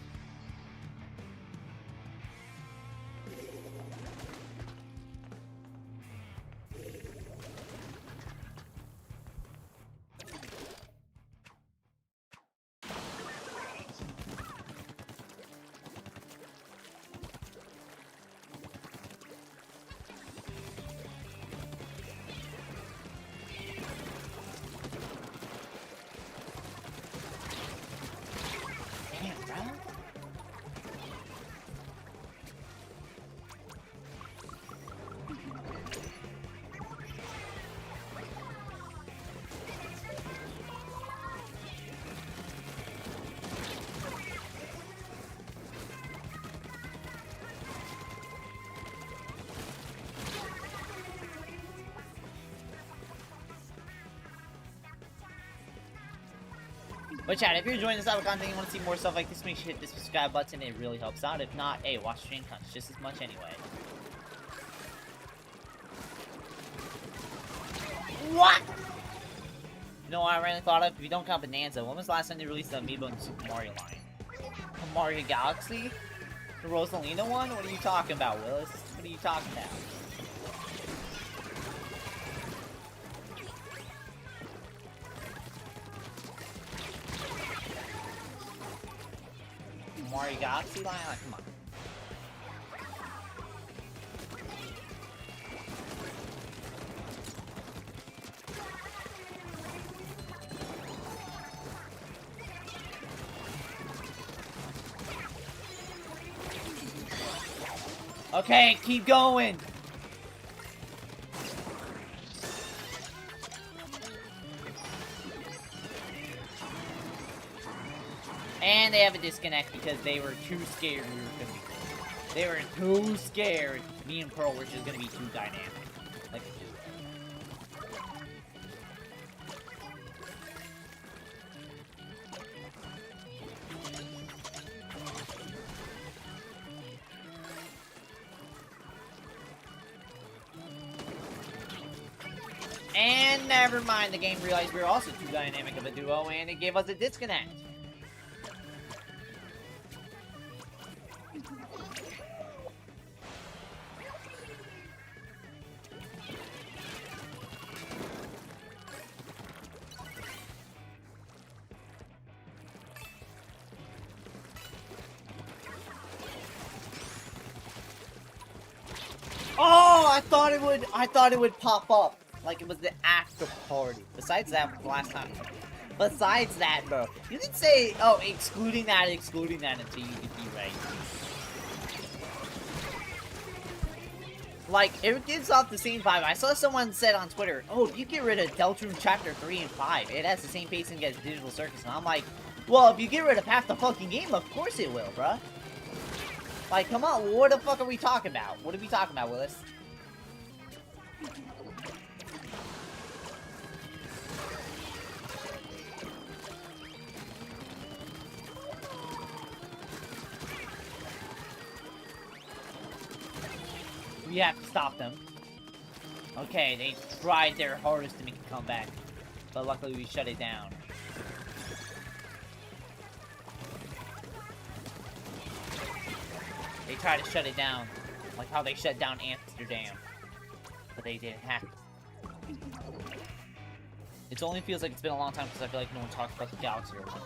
But chat, if you're enjoying this type of content and you want to see more stuff like this, make sure you hit the subscribe button. It really helps out. If not, hey, watch stream counts just as much anyway. What? You know what I randomly thought of? If you don't count Bonanza, when was the last time they released the Amiibo in the Super Mario line? Mario Galaxy? The Rosalina one? What are you talking about, Willis? What are you talking about? Mario Galaxy line? Like, come on. Okay, keep going! And they have a disconnect because they were too scared we were gonna be. They were too scared me and Pearl were just gonna be too dynamic. Like a duo. And never mind, the game realized we were also too dynamic of a duo and it gave us a disconnect. Oh, I thought it would pop up like it was the after party. Besides that, the last time. Besides that, bro, you can say, oh, excluding that until you get be right. Like, it gives off the same vibe. I saw someone said on Twitter, oh, if you get rid of Deltroom Chapter 3 and 5, it has the same pacing as Digital Circus. And I'm like, well, if you get rid of half the fucking game, of course it will, bruh. Like, come on, what the fuck are we talking about? What are we talking about, Willis? We have to stop them. Okay, they tried their hardest to make a comeback, but luckily we shut it down. They tried to shut it down, like how they shut down Amsterdam, but they didn't have to. It only feels like it's been a long time because I feel like no one talks about the Galaxy or one.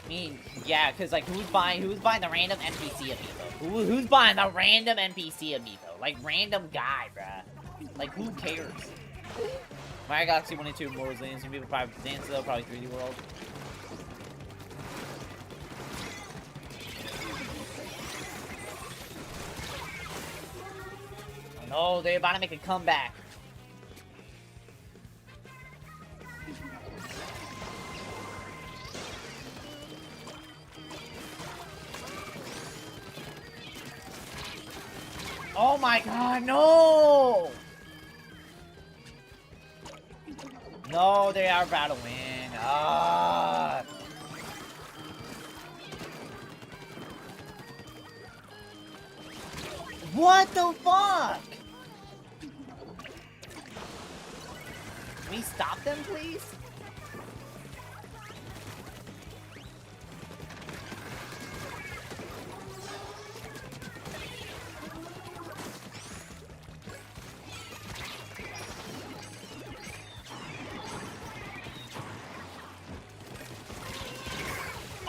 I mean, yeah, because like who's buying the random NPC amiibo? Who's buying the random NPC amiibo? Like random guy, bruh. Like who cares? Mario Galaxy 1 and 2 more resilience amiibo, probably Dance though, probably 3D World. Oh, they're about to make a comeback. Oh my god, no! No, they are about to win. Ah. What the fuck? Can we stop them, please?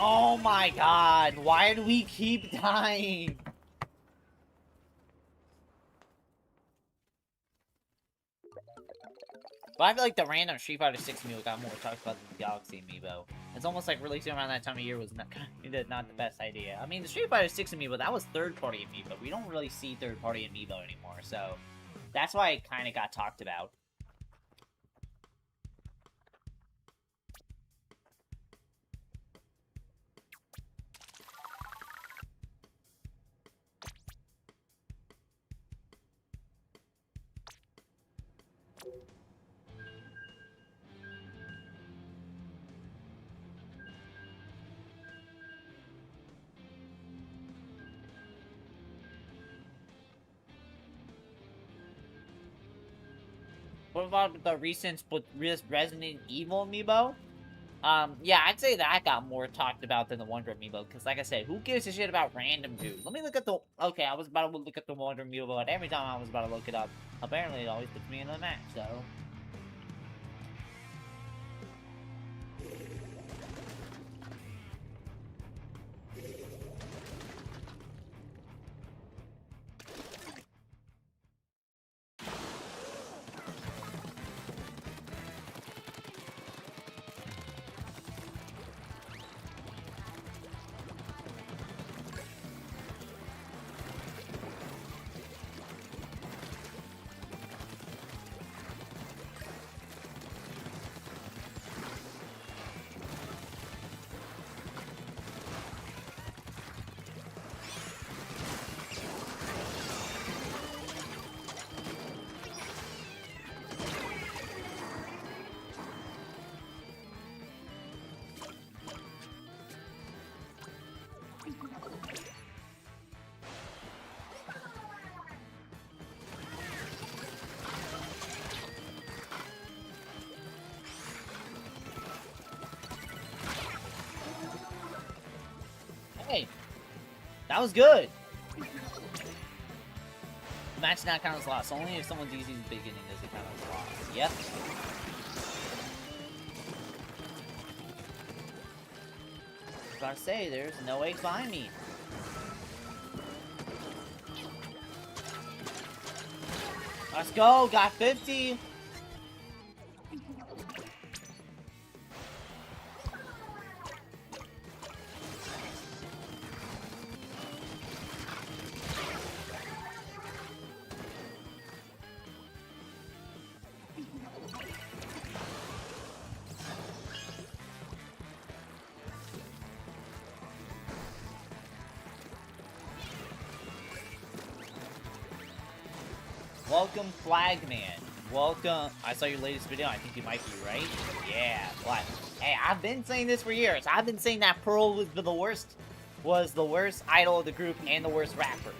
Oh my god, why do we keep dying? But I feel like the random Street Fighter 6 amiibo got more talked about than the Galaxy amiibo. It's almost like releasing around that time of year was not the best idea. I mean, the Street Fighter 6 amiibo, that was third-party amiibo. We don't really see third-party amiibo anymore, so that's why it kind of got talked about. What about the recent Resident Evil amiibo? Yeah, I'd say that got more talked about than the Wonder amiibo, because like I said, who gives a shit about random dudes? Let me look at the... Okay, I was about to look at the Wonder amiibo, and every time I was about to look it up, apparently it always puts me in the match, so... Hey, that was good. The match not count as lost. Only if someone's easy in the beginning does it count as lost. Yep. I was about to say, there's no way behind me. Let's go, got 50. Welcome, Flagman. Welcome. I saw your latest video. I think you might be right. Yeah, what? Hey, I've been saying this for years. I've been saying that Pearl was the worst idol of the group and the worst rapper.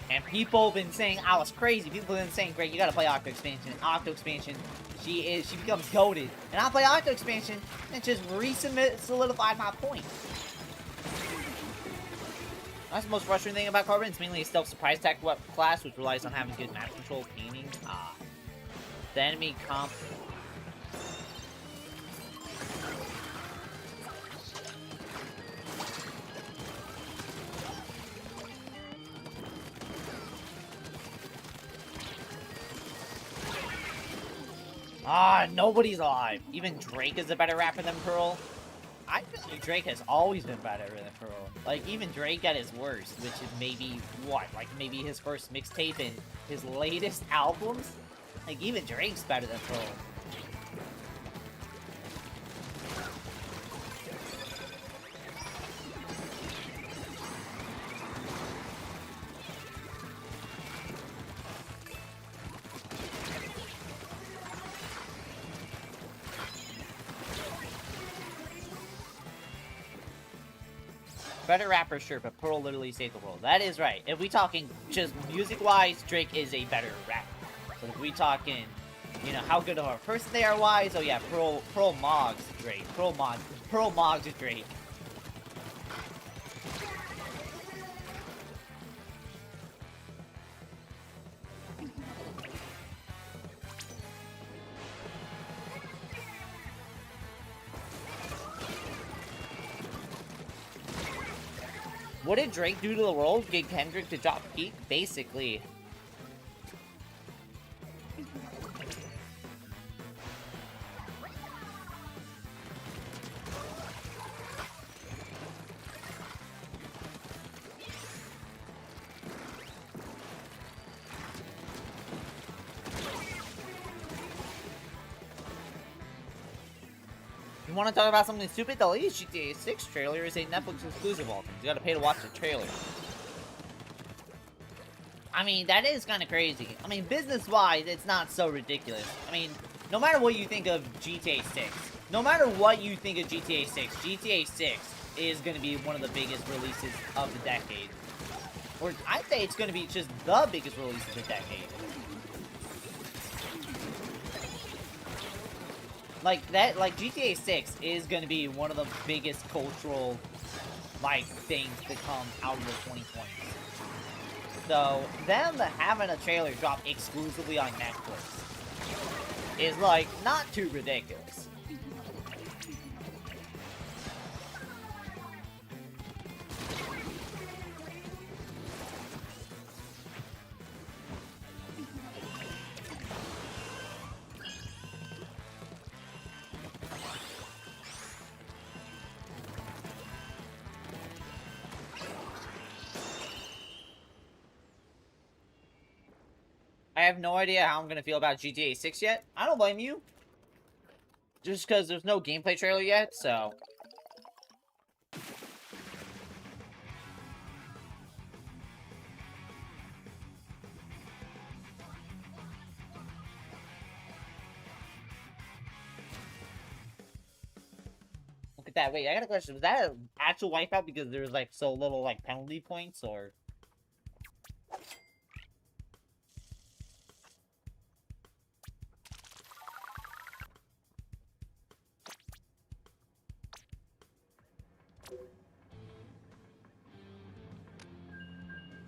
And people have been saying I was crazy. People have been saying, Greg, you gotta play Octo Expansion. Octo Expansion, she becomes goated. And I play Octo Expansion, and it just solidified my point. That's the most frustrating thing about Carbon. It's mainly a stealth surprise attack class, which relies on having good map control, painting. The enemy comp. Nobody's alive. Even Drake is a better rapper than Pearl. I feel like Drake has always been better than Pearl. Like, even Drake at his worst, which is maybe, what? Like, maybe his first mixtape and his latest albums? Like, even Drake's better than Pearl. Better rapper, sure, but Pearl literally saved the world. That is right. If we talking just music-wise, Drake is a better rapper. But if we talking, you know, how good of a person they are wise, oh yeah, Pearl Moggs Drake. Pearl Moggs is Drake. What did Drake do to the world? Get Kendrick to drop Peak? Basically. You want to talk about something stupid? The latest GTA 6 trailer is a Netflix exclusive all things. You gotta pay to watch the trailer. I mean, that is kind of crazy. I mean, business-wise, it's not so ridiculous. I mean, no matter what you think of GTA 6, no matter what you think of GTA 6, GTA 6 is going to be one of the biggest releases of the decade. Or I'd say it's going to be just the biggest release of the decade. Like, GTA 6 is going to be one of the biggest cultural, like, things to come out of the 2020s. So, them having a trailer drop exclusively on Netflix is, like, not too ridiculous. I have no idea how I'm gonna feel about GTA 6 yet. I don't blame you. Just because there's no gameplay trailer yet, so... Look at that. Wait, I got a question. Was that an actual wipeout because there was, like, so little, like, penalty points, or...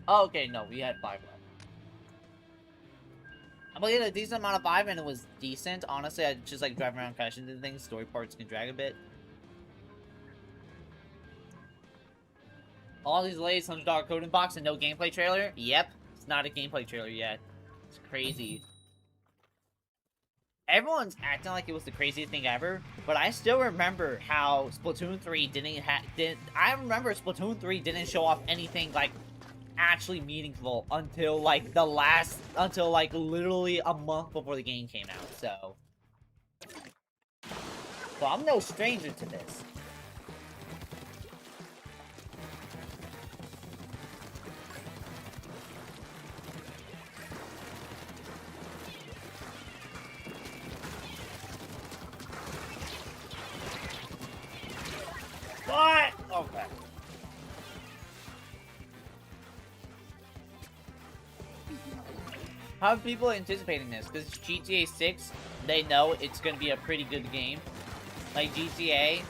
Oh, okay, no, we had 5 left. I played a decent amount of 5 and it was decent. Honestly, I just like driving around crashing into things. Story parts can drag a bit. All these delays, $100 code in box and no gameplay trailer? Yep, it's not a gameplay trailer yet. It's crazy. Everyone's acting like it was the craziest thing ever, but I still remember how Splatoon 3 I remember Splatoon 3 didn't show off anything like actually meaningful until like literally a month before the game came out, so I'm no stranger to this. What? Okay. How are people anticipating this? Because GTA 6, they know it's going to be a pretty good game. Like GTA.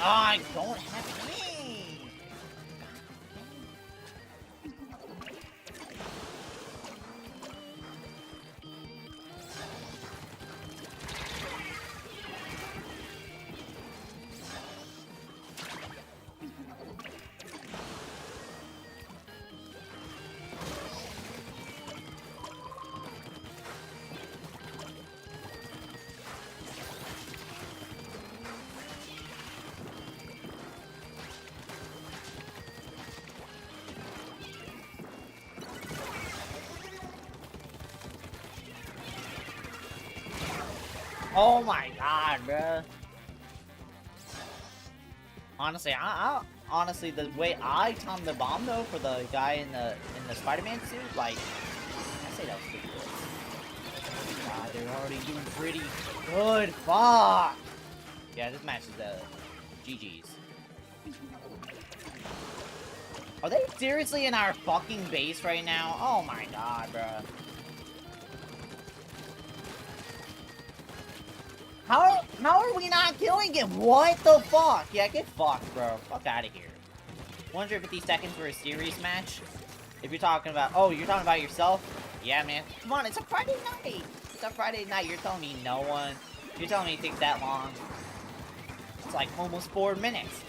I don't have me. Oh my god, bruh. Honestly, honestly, the way I timed the bomb though for the guy in the Spider-Man suit, like, I say that was pretty good. God, they're already doing pretty good. Fuck. Yeah, this match is GG's. Are they seriously in our fucking base right now? Oh my god, bruh. How are we not killing him? What the fuck? Yeah, get fucked, bro. Fuck out of here. 150 seconds for a series match? If you're talking about... Oh, you're talking about yourself? Yeah, man. Come on, it's a Friday night! It's a Friday night. You're telling me no one... You're telling me it takes that long? It's like almost 4 minutes.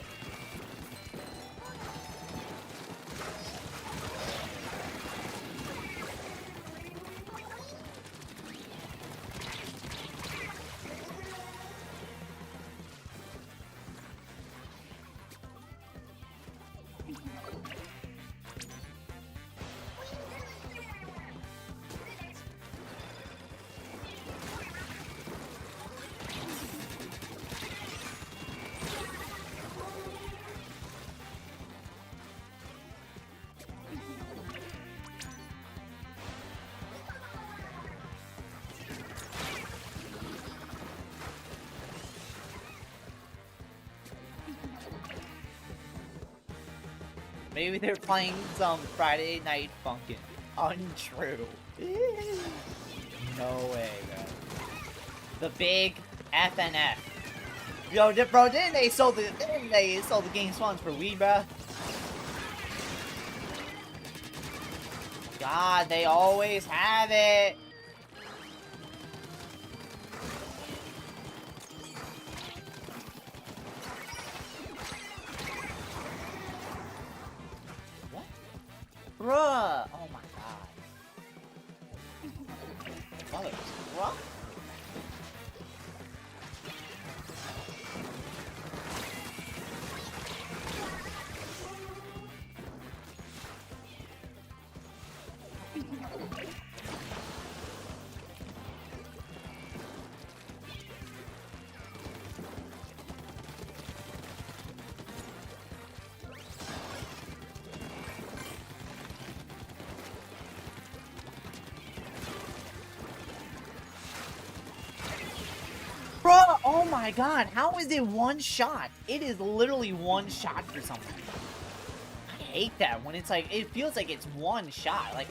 Maybe they're playing some Friday Night Funkin'. Untrue. No way, bro. The big FNF. Yo, bro, didn't they sold the game spawns for weed, bro? God, they always have it. Bruh! Oh my god. Mother truck? Bruh! Oh my god, how is it one shot? It is literally one shot for something. I hate that when it's like, it feels like it's one shot. Like,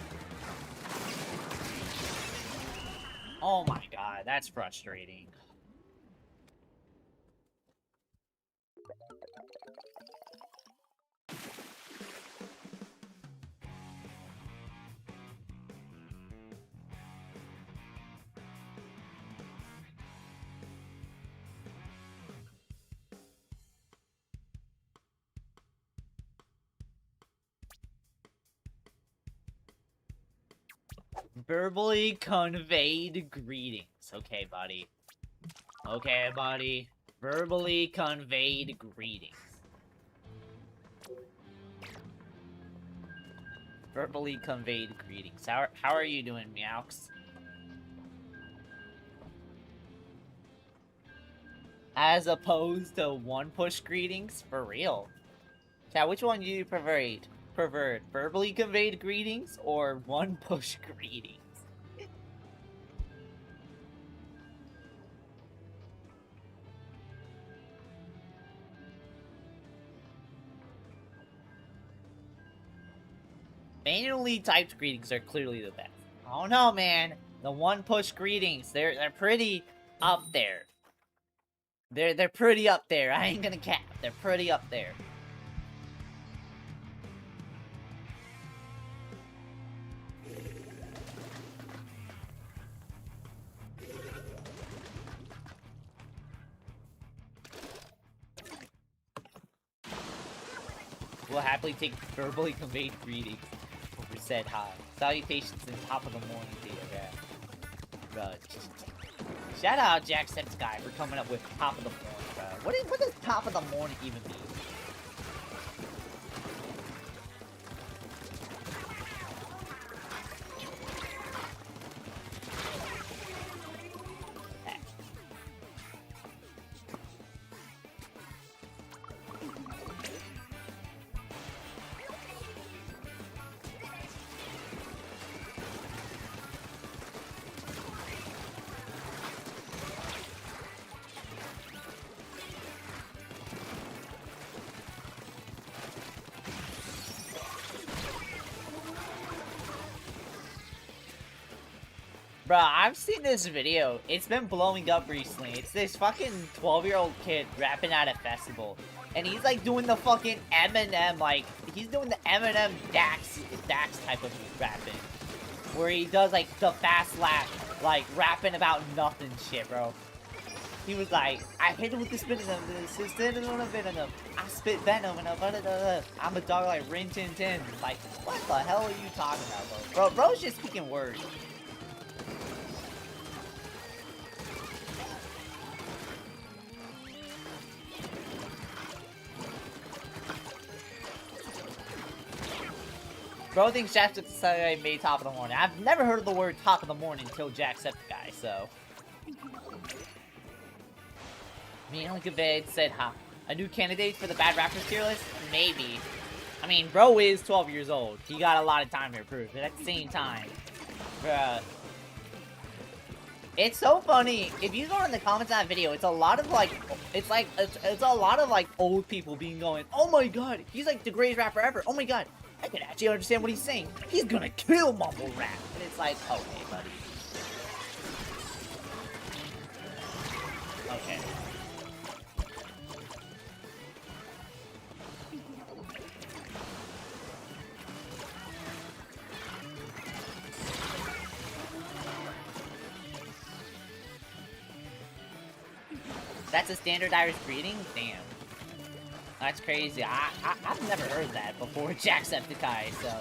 oh my god, that's frustrating. Verbally conveyed greetings. Okay, buddy. Okay, buddy. Verbally conveyed greetings. Verbally conveyed greetings. How are you doing, Meowx? As opposed to one push greetings? For real. Chat, which one do you prefer? Verbally conveyed greetings or one push greetings? Manually typed greetings are clearly the best. Oh no, man. The one push greetings, they're pretty up there. They're pretty up there. I ain't gonna cap. They're pretty up there. We'll happily take verbally conveyed greetings over said hi. Salutations in top of the morning to you, bro. Shout out Jacksepticeye for coming up with top of the morning, bro. What does top of the morning even mean? Bro, I've seen this video. It's been blowing up recently. It's this fucking 12-year-old kid rapping at a festival. And he's like doing the fucking Eminem, like, he's doing the Eminem Dax type of rapping. Where he does like the fast lap, like rapping about nothing shit, bro. He was like, I hit him with the spin venom, I spit venom, and I'm a dog like Rin Tin Tin. Like, what the hell are you talking about, bro? Bro's just speaking words. Bro thinks Jacksepticeye made top of the morning. I've never heard of the word top of the morning until Jacksepticeye, so. Me and Gaved said, huh? A new candidate for the bad rappers tier list? Maybe. I mean, bro is 12 years old. He got a lot of time to improve, but at the same time, bruh. It's so funny. If you go in the comments of that video, it's a lot of like, it's a lot of like old people being going, oh my god, he's like the greatest rapper ever. Oh my god, I can actually understand what he's saying. He's gonna kill mumble rap. And it's like, okay, buddy. Okay. That's a standard Irish breeding? Damn. That's crazy. I've never heard that before Jacksepticeye, so.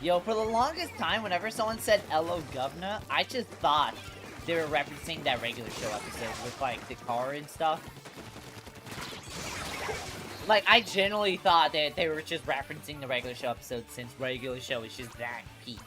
Yo, for the longest time, whenever someone said "Hello, Governor," I just thought they were referencing that regular show episode with, like, the car and stuff. Like, I generally thought that they were just referencing the regular show episode since regular show is just that peak.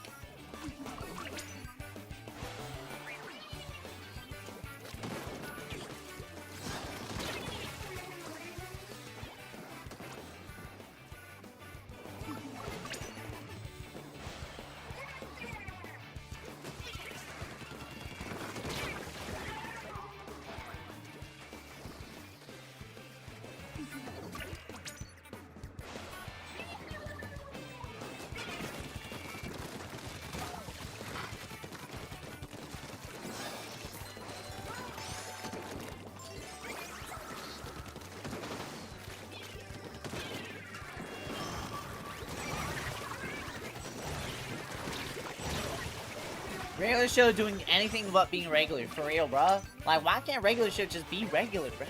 Regular show doing anything but being regular, for real, bruh. Like, why can't regular show just be regular, bruh?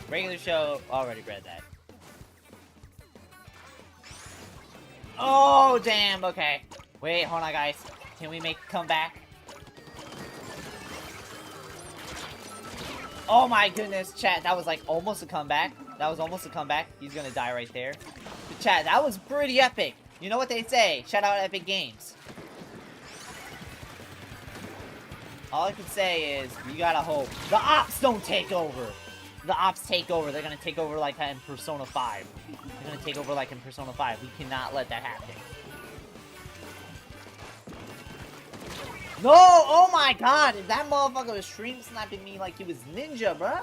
Regular show already read that. Oh, damn, okay. Wait, hold on, guys. Can we make a comeback? Oh my goodness, chat, that was like almost a comeback. That was almost a comeback. He's gonna die right there. But chat, that was pretty epic. You know what they say, shout out Epic Games. All I can say is, you gotta hope the ops don't take over. The ops take over. They're gonna take over like in Persona 5. They're gonna take over like in Persona 5. We cannot let that happen. No! Oh my god! That motherfucker was stream sniping me like he was ninja, bruh.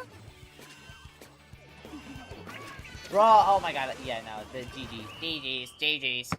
Bro, oh my god. Yeah, no, the GG's. GG's. GG's.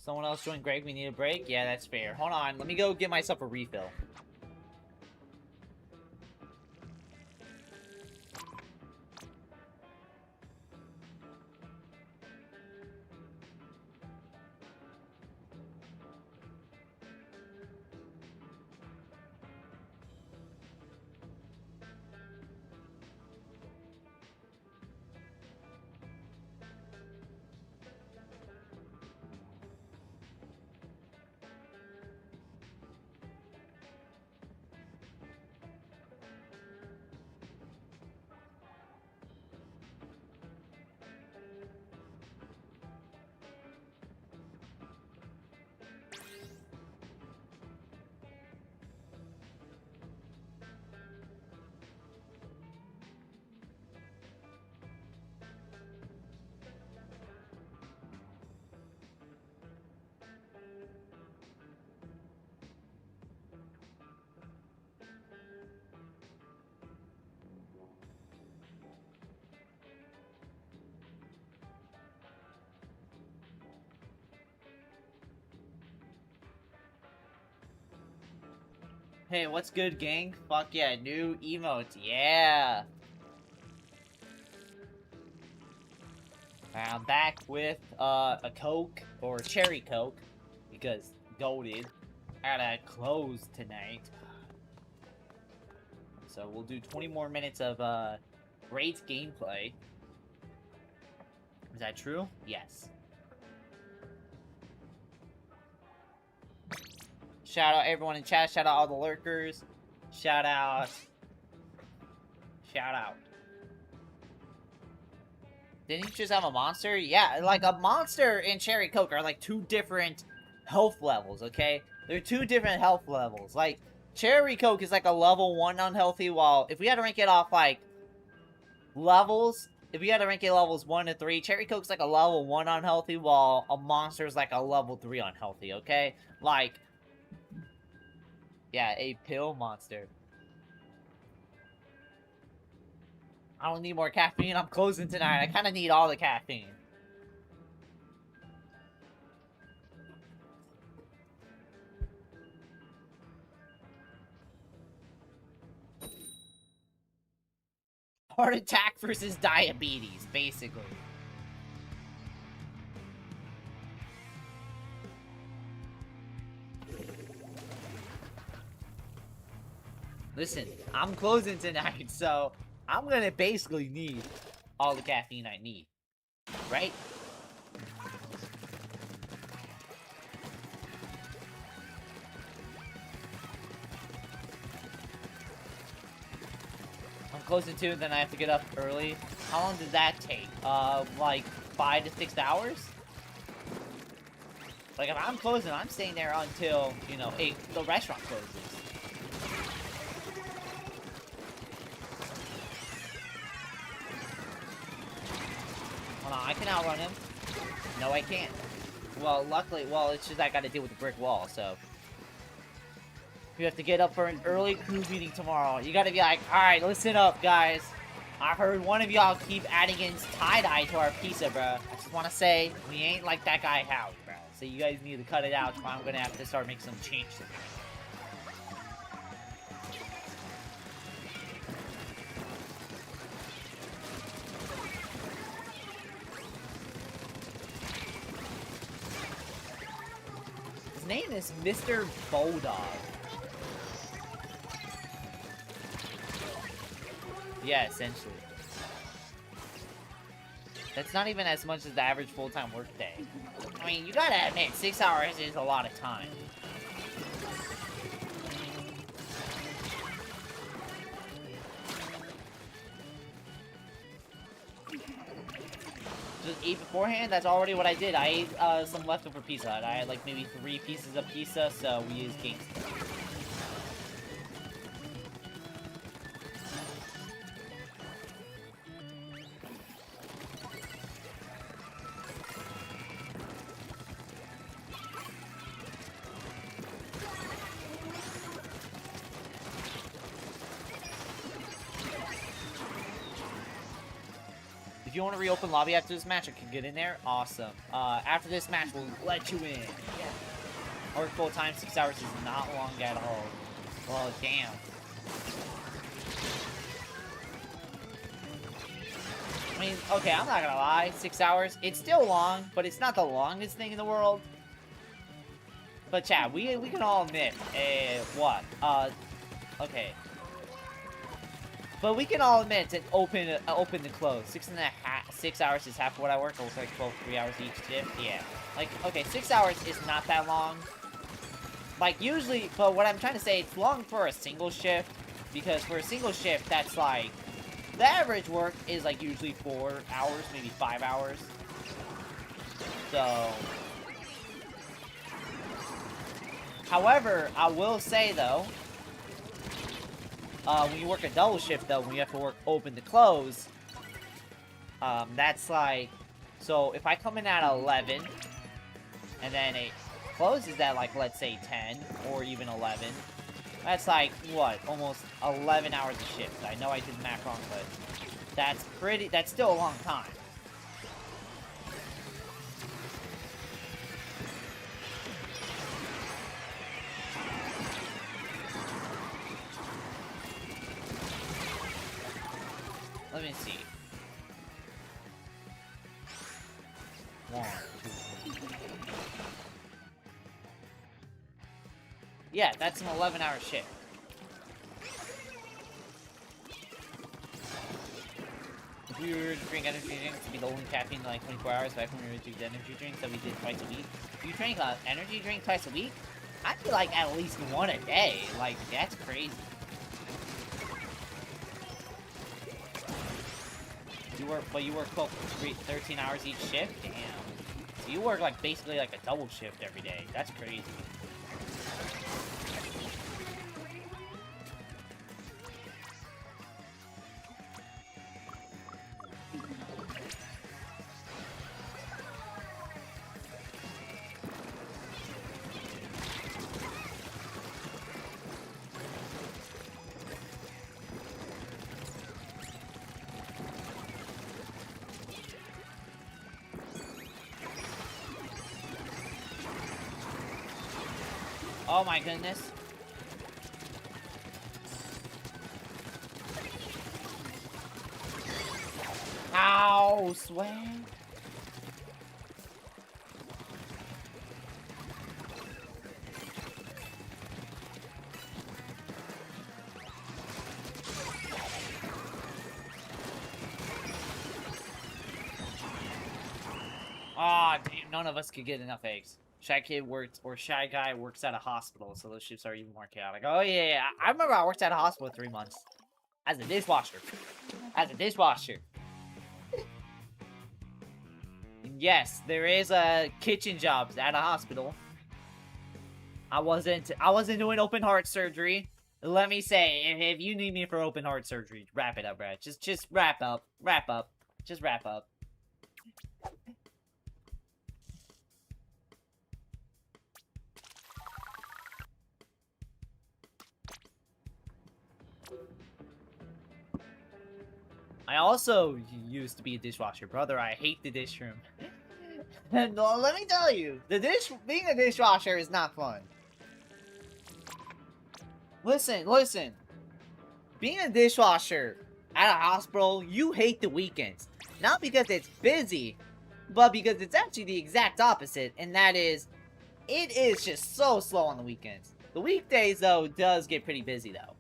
Someone else joined Greg. We need a break. Yeah, that's fair. Hold on. Let me go get myself a refill. Hey, what's good, gang? Fuck yeah, new emotes, yeah! I'm back with, a Coke, or Cherry Coke, because goated. I gotta close tonight. So we'll do 20 more minutes of, great gameplay. Is that true? Yes. Shout out everyone in chat. Shout out all the lurkers. Shout out. Shout out. Didn't you just have a monster? Yeah, like a monster and Cherry Coke are like two different health levels, okay? They're two different health levels. Like, Cherry Coke is like a level 1 unhealthy, while if we had to rank it off like levels, if we had to rank it levels 1 to 3, Cherry Coke's like a level 1 unhealthy, while a monster is like a level 3 unhealthy, okay? Like, yeah, a pill monster. I don't need more caffeine. I'm closing tonight. I kind of need all the caffeine. Heart attack versus diabetes, basically. Listen, I'm closing tonight, so I'm gonna basically need all the caffeine I need, right? I'm closing too, then I have to get up early. How long does that take? Like 5 to 6 hours? Like, if I'm closing, I'm staying there until, you know, the restaurant closes. Hold on, I can outrun him. No, I can't. Well, luckily, well, it's just I gotta deal with the brick wall, so. You have to get up for an early crew meeting tomorrow. You gotta be like, alright, listen up, guys. I heard one of y'all keep adding in tie-dye to our pizza, bro. I just wanna say, we ain't like that guy Howie, bro. So you guys need to cut it out, or I'm gonna have to start making some changes. His name is Mr. Bulldog. Yeah, essentially. That's not even as much as the average full-time workday. I mean, you gotta admit, 6 hours is a lot of time. Just eat beforehand? That's already what I did. I ate some leftover pizza. I had like maybe 3 pieces of pizza, so we used King's. if you want to reopen lobby after this match, I can get in there. Awesome. After this match, we'll let you in. Work full time, 6 hours is not long at all. Well, damn. I mean, okay, I'm not gonna lie. 6 hours, it's still long, but it's not the longest thing in the world. But chat, we can all admit, what? Okay. But we can all admit that open to close. 6 hours is half what I work. It looks like 3 hours each shift. Yeah. Like, okay, 6 hours is not that long. Like, usually, but what I'm trying to say, it's long for a single shift. Because for a single shift, that's like, the average work is like usually 4 hours, maybe 5 hours. So, however, I will say though, when you work a double shift though, when you have to work open to close, that's like, so if I come in at 11, and then it closes at like, let's say 10, or even 11, that's like, what, almost 11 hours a shift. I know I did the math wrong, but that's still a long time. Let me see. 1, 2. Yeah, that's an 11-hour shift. If we were to drink energy drinks to be the only caffeine in like 24 hours, back when we were doing the energy drinks that we did twice a week. If you drink an energy drink twice a week, I'd be like at least 1 a day. Like, that's crazy. You work 13 hours each shift? Damn. So you work like basically like a double shift every day. That's crazy. Oh my goodness. Ow, swing. Ah, damn, none of us could get enough eggs. Shy Kid works, or Shy Guy works at a hospital, so those shifts are even more chaotic. Oh, yeah. I remember I worked at a hospital for 3 months. As a dishwasher. As a dishwasher. Yes, there is kitchen jobs at a hospital. I wasn't doing open heart surgery. Let me say, if you need me for open heart surgery, wrap it up, Brad. Just wrap up. Wrap up. Just wrap up. I also used to be a dishwasher. Brother, I hate the dish room. And let me tell you, being a dishwasher is not fun. Listen. Being a dishwasher at a hospital, you hate the weekends. Not because it's busy, but because it's actually the exact opposite, and that is, it is just so slow on the weekends. The weekdays, though, does get pretty busy, though.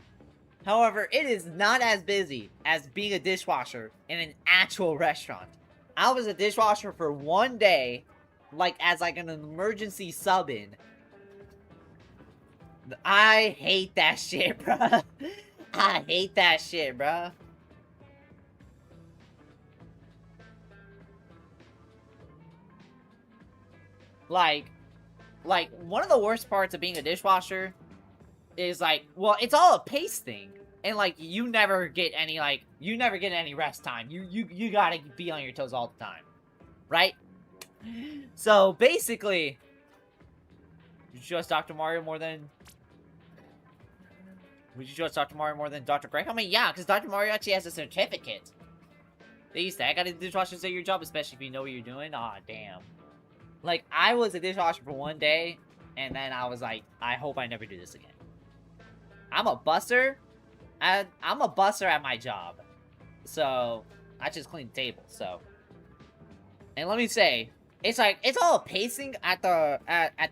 However, it is not as busy as being a dishwasher in an actual restaurant. I was a dishwasher for 1 day, as an emergency sub-in. I hate that shit, bruh. I hate that shit, bruh. Like, one of the worst parts of being a dishwasher is, well, it's all a pace thing. And, you never get any, rest time. You gotta be on your toes all the time. Right? So, basically, you trust Dr. Mario more than... Would you trust Dr. Mario more than Dr. Greg? I mean, yeah, because Dr. Mario actually has a certificate. They used to heck out of the dishwasher say your job, especially if you know what you're doing. Aw, damn. Like, I was a dishwasher for one day, and then I was like, I hope I never do this again. I'm a busser. I'm a busser at my job. So, I just clean the table, so. And let me say, it's like, it's all pacing at the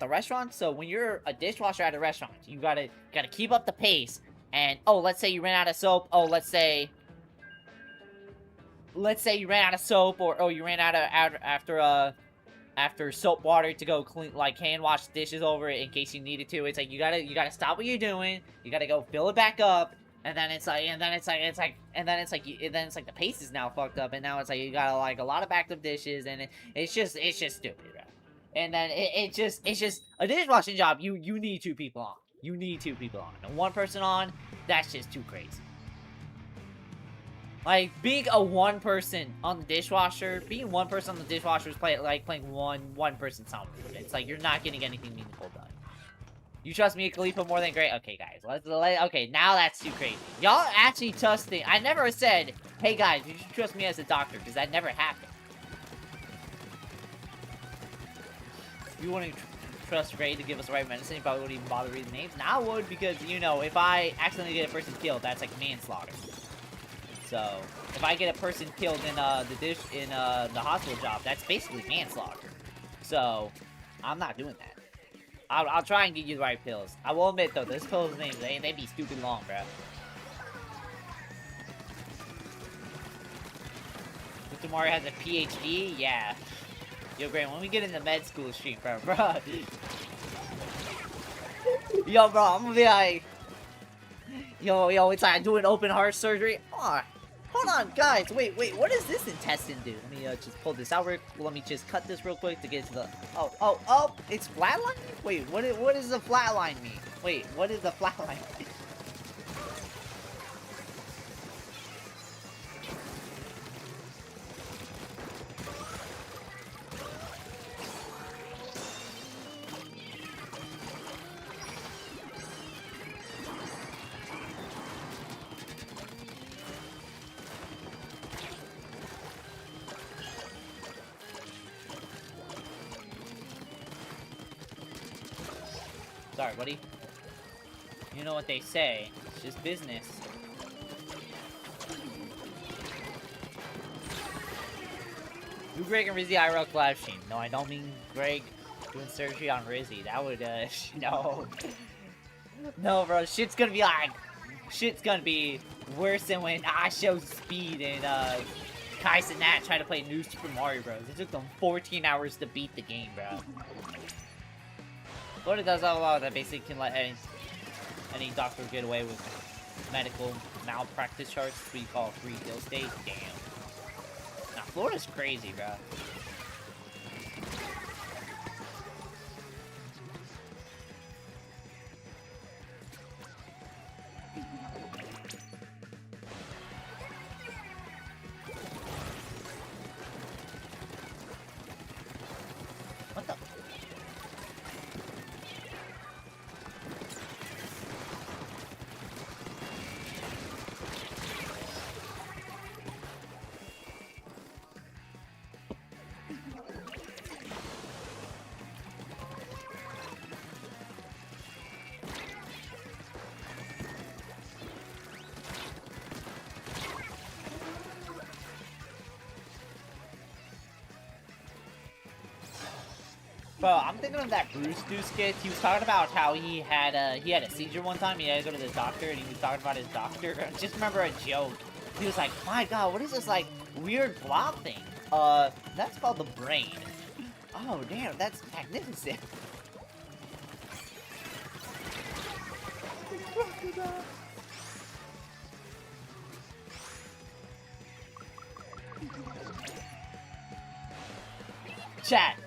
restaurant. So when you're a dishwasher at a restaurant, you gotta keep up the pace. And, oh, let's say you ran out of soap. Oh, let's say you ran out of soap, or oh, you ran out of after soap water to go clean, like, hand wash dishes over it in case you needed to. It's like you gotta stop what you're doing. You gotta go fill it back up, and then it's like the pace is now fucked up, and now it's like you got like a lot of backed up dishes, and it's just stupid, right? And then it's just a dishwashing job. You need 2 people on. You need 2 people on. And 1 person on, that's just too crazy. Like, being a 1 person on the dishwasher, being 1 person on the dishwasher is playing one person sound. It's like you're not getting anything meaningful done. You trust me, Khalifa, more than great. Okay, guys, okay, now that's too crazy. Y'all actually trust me. I never said, hey guys, you should trust me as a doctor, because that never happened. You wouldn't trust Ray to give us the right medicine, you probably wouldn't even bother reading names. Now I would, because, you know, if I accidentally get a person killed, that's like manslaughter. So, if I get a person killed in the hospital job, that's basically manslaughter. So, I'm not doing that. I'll try and get you the right pills. I will admit though, those pills names they be stupid long, bro. Mr. Mario has a PhD? Yeah. Yo, Grant, when we get into med school stream, bro. Yo, bro, I'm gonna be like, yo, it's like doing open heart surgery. Oh, hold on, guys. Wait, what does this intestine do? Let me just pull this out. Let me just cut this real quick to get to the. Oh, it's flatline? Wait, what does the flatline mean? Wait, what is the flatline mean? Sorry, buddy. You know what they say. It's just business. Do Greg and Rizzy IRL collab stream? No, I don't mean Greg doing surgery on Rizzy. That would, no. No, bro. Shit's gonna be worse than when I showed Speed and, Kais and Nat tried to play New Super Mario Bros. It took them 14 hours to beat the game, bro. Florida does have a law that basically can let any doctor get away with medical malpractice charges, what we call free kill state. Damn. Now, Florida's crazy, bro. What the? Bro, I'm thinking of that Bruce Deuce skit. He was talking about how he had a seizure one time. He had to go to the doctor, and he was talking about his doctor. I just remember a joke. He was like, "My God, what is this like weird blob thing?" That's called the brain. Oh damn, that's magnificent. Chat.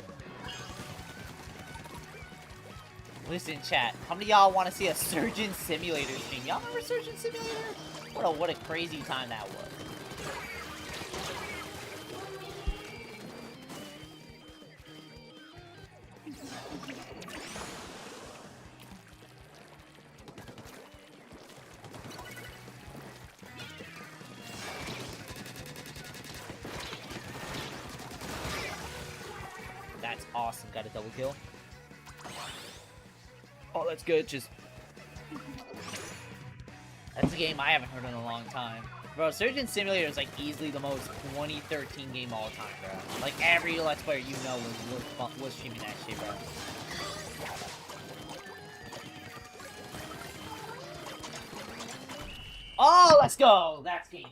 Listen, chat. How many of y'all want to see a Surgeon Simulator stream? Y'all remember Surgeon Simulator? What a crazy time that was. Awesome, got a double kill. Oh, that's good. Just that's a game I haven't heard in a long time. Bro, Surgeon Simulator is like easily the most 2013 game all time, bro. Like every Let's Player you know was streaming that shit, bro. Oh, let's go! That's game.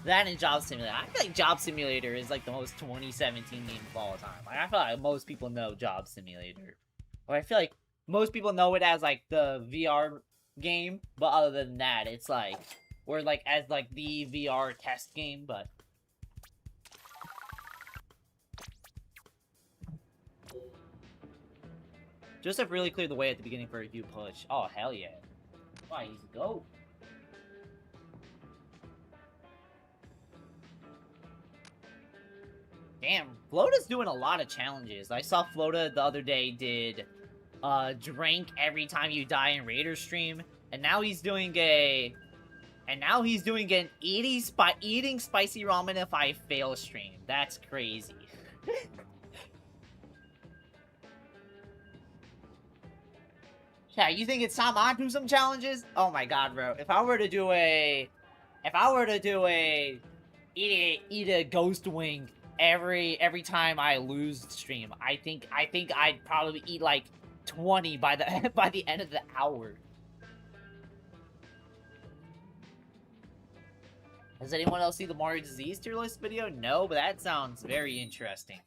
That and Job Simulator. I feel like Job Simulator is like the most 2017 game of all time. Like, I feel like most people know Job Simulator. Or I feel like most people know it as like the VR game, but other than that, it's like, or like as like the VR test game, but Joseph really cleared the way at the beginning for a huge push. Oh, hell yeah. Why, he's a goat. Damn, Flota's doing a lot of challenges. I saw Flota the other day did drink every time you die in Raider stream, and now he's doing an eating spicy ramen if I fail stream. That's crazy. Yeah, you think it's time I do some challenges? Oh my god, bro. If I were to do a eat a ghost wing every time I lose stream, I think I'd probably eat like 20 by the end of the hour. Does anyone else see the Mario Disease tier list video? No, but that sounds very interesting.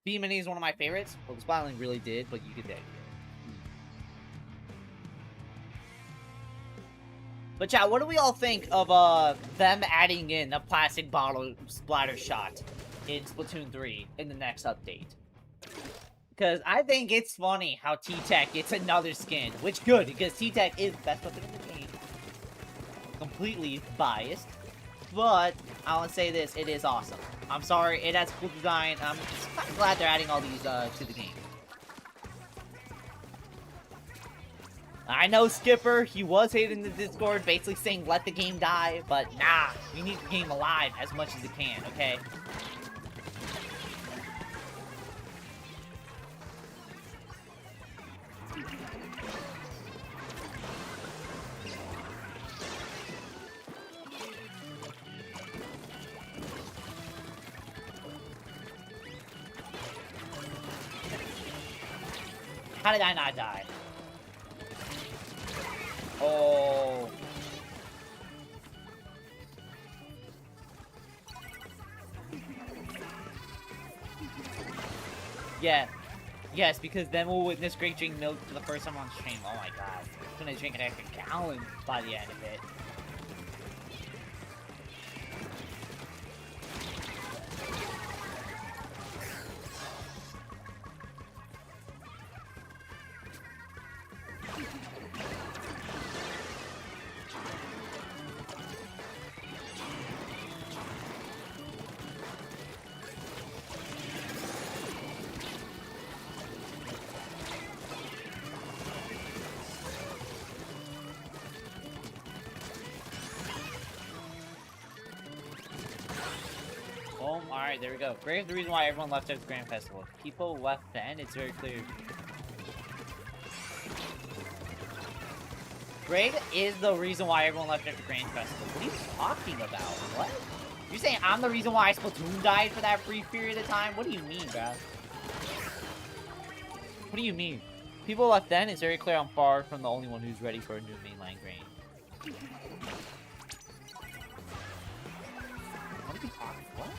B-Mini is one of my favorites. Well, the Splatling really did, but you get that. But yeah, what do we all think of them adding in a plastic bottle splatter shot in Splatoon 3 in the next update? Because I think it's funny how T-Tech gets another skin, which good, because T-Tech is the best weapon in the game. Completely biased, but I want to say this, it is awesome. I'm sorry, it has cool design. I'm just kind of glad they're adding all these to the game. I know Skipper, he was hating the Discord, basically saying let the game die, but nah, we need the game alive as much as it can, okay? How did I not die? Oh. Yeah. Yes, because then we'll witness Greg drink milk for the first time on stream. Oh my god. I'm gonna drink an extra gallon by the end of it. Alright, there we go. Greg, the reason why everyone left at the Grand Festival. People left then, it's very clear. Greg is the reason why everyone left at the Grand Festival. What are you talking about? What? You're saying I'm the reason why Splatoon died for that brief period of time? What do you mean, bro? What do you mean? People left then, it's very clear I'm far from the only one who's ready for a new mainline grain. What are you talking about? What?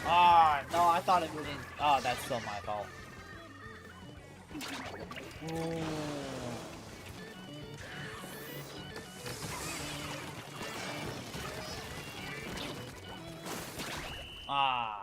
Ah, no, I thought it wouldn't. Oh, that's still my fault. Ooh. Ah.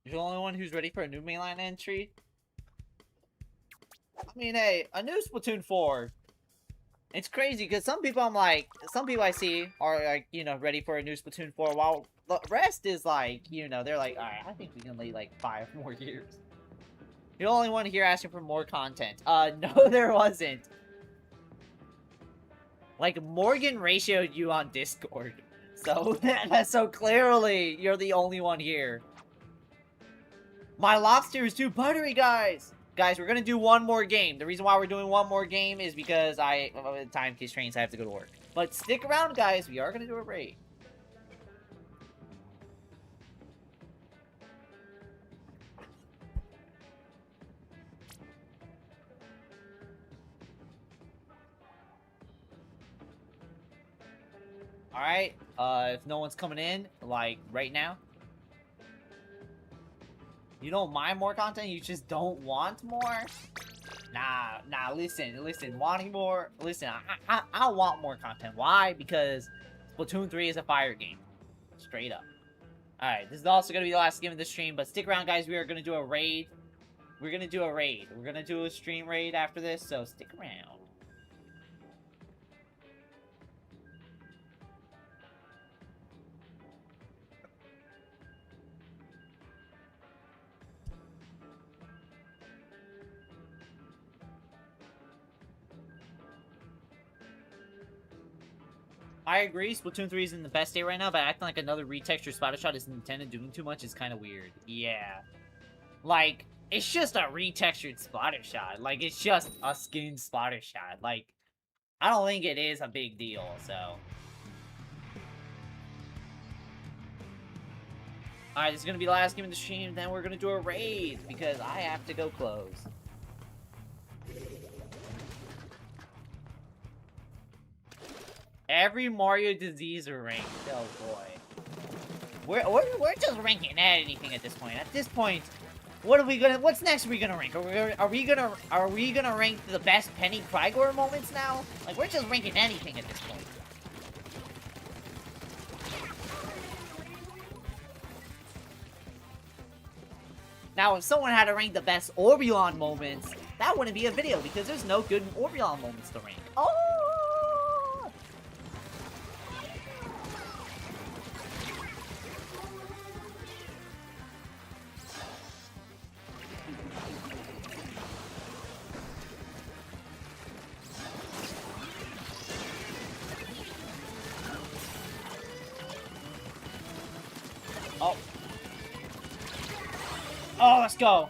You're the only one who's ready for a new mainline entry? I mean, hey, a new Splatoon 4. It's crazy, because some people I see are, like, you know, ready for a new Splatoon 4, while the rest is, like, you know, they're like, alright, I think we can wait, like, 5 more years. You're the only one here asking for more content. No, there wasn't. Like, Morgan ratioed you on Discord. So, so clearly, you're the only one here. My lobster is too buttery, guys! Guys, we're gonna do one more game. The reason why we're doing one more game is because time constraints, I have to go to work. But stick around, guys. We are gonna do a raid. Alright, if no one's coming in, like, right now. You don't mind more content, you just don't want more? Nah, listen, wanting more, listen, I want more content. Why? Because Splatoon 3 is a fire game. Straight up. Alright, this is also gonna be the last game of the stream, but stick around, guys, we are gonna do a raid. We're gonna do a stream raid after this, so stick around. I agree, Splatoon 3 is in the best state right now, but acting like another retextured splatter shot is Nintendo doing too much is kind of weird. Yeah. Like, it's just a retextured splatter shot. Like, it's just a skinned splatter shot. Like, I don't think it is a big deal, so. Alright, this is gonna be the last game of the stream, then we're gonna do a raid, because I have to go close. Every Mario disease are ranked. Oh boy. We're just ranking anything at this point. At this point, what's next are we gonna rank? Are we gonna rank the best Penny Crygor moments now? Like, we're just ranking anything at this point. Now, if someone had to rank the best Orbeon moments, that wouldn't be a video, because there's no good Orbeon moments to rank. Oh! Oh. Oh, let's go.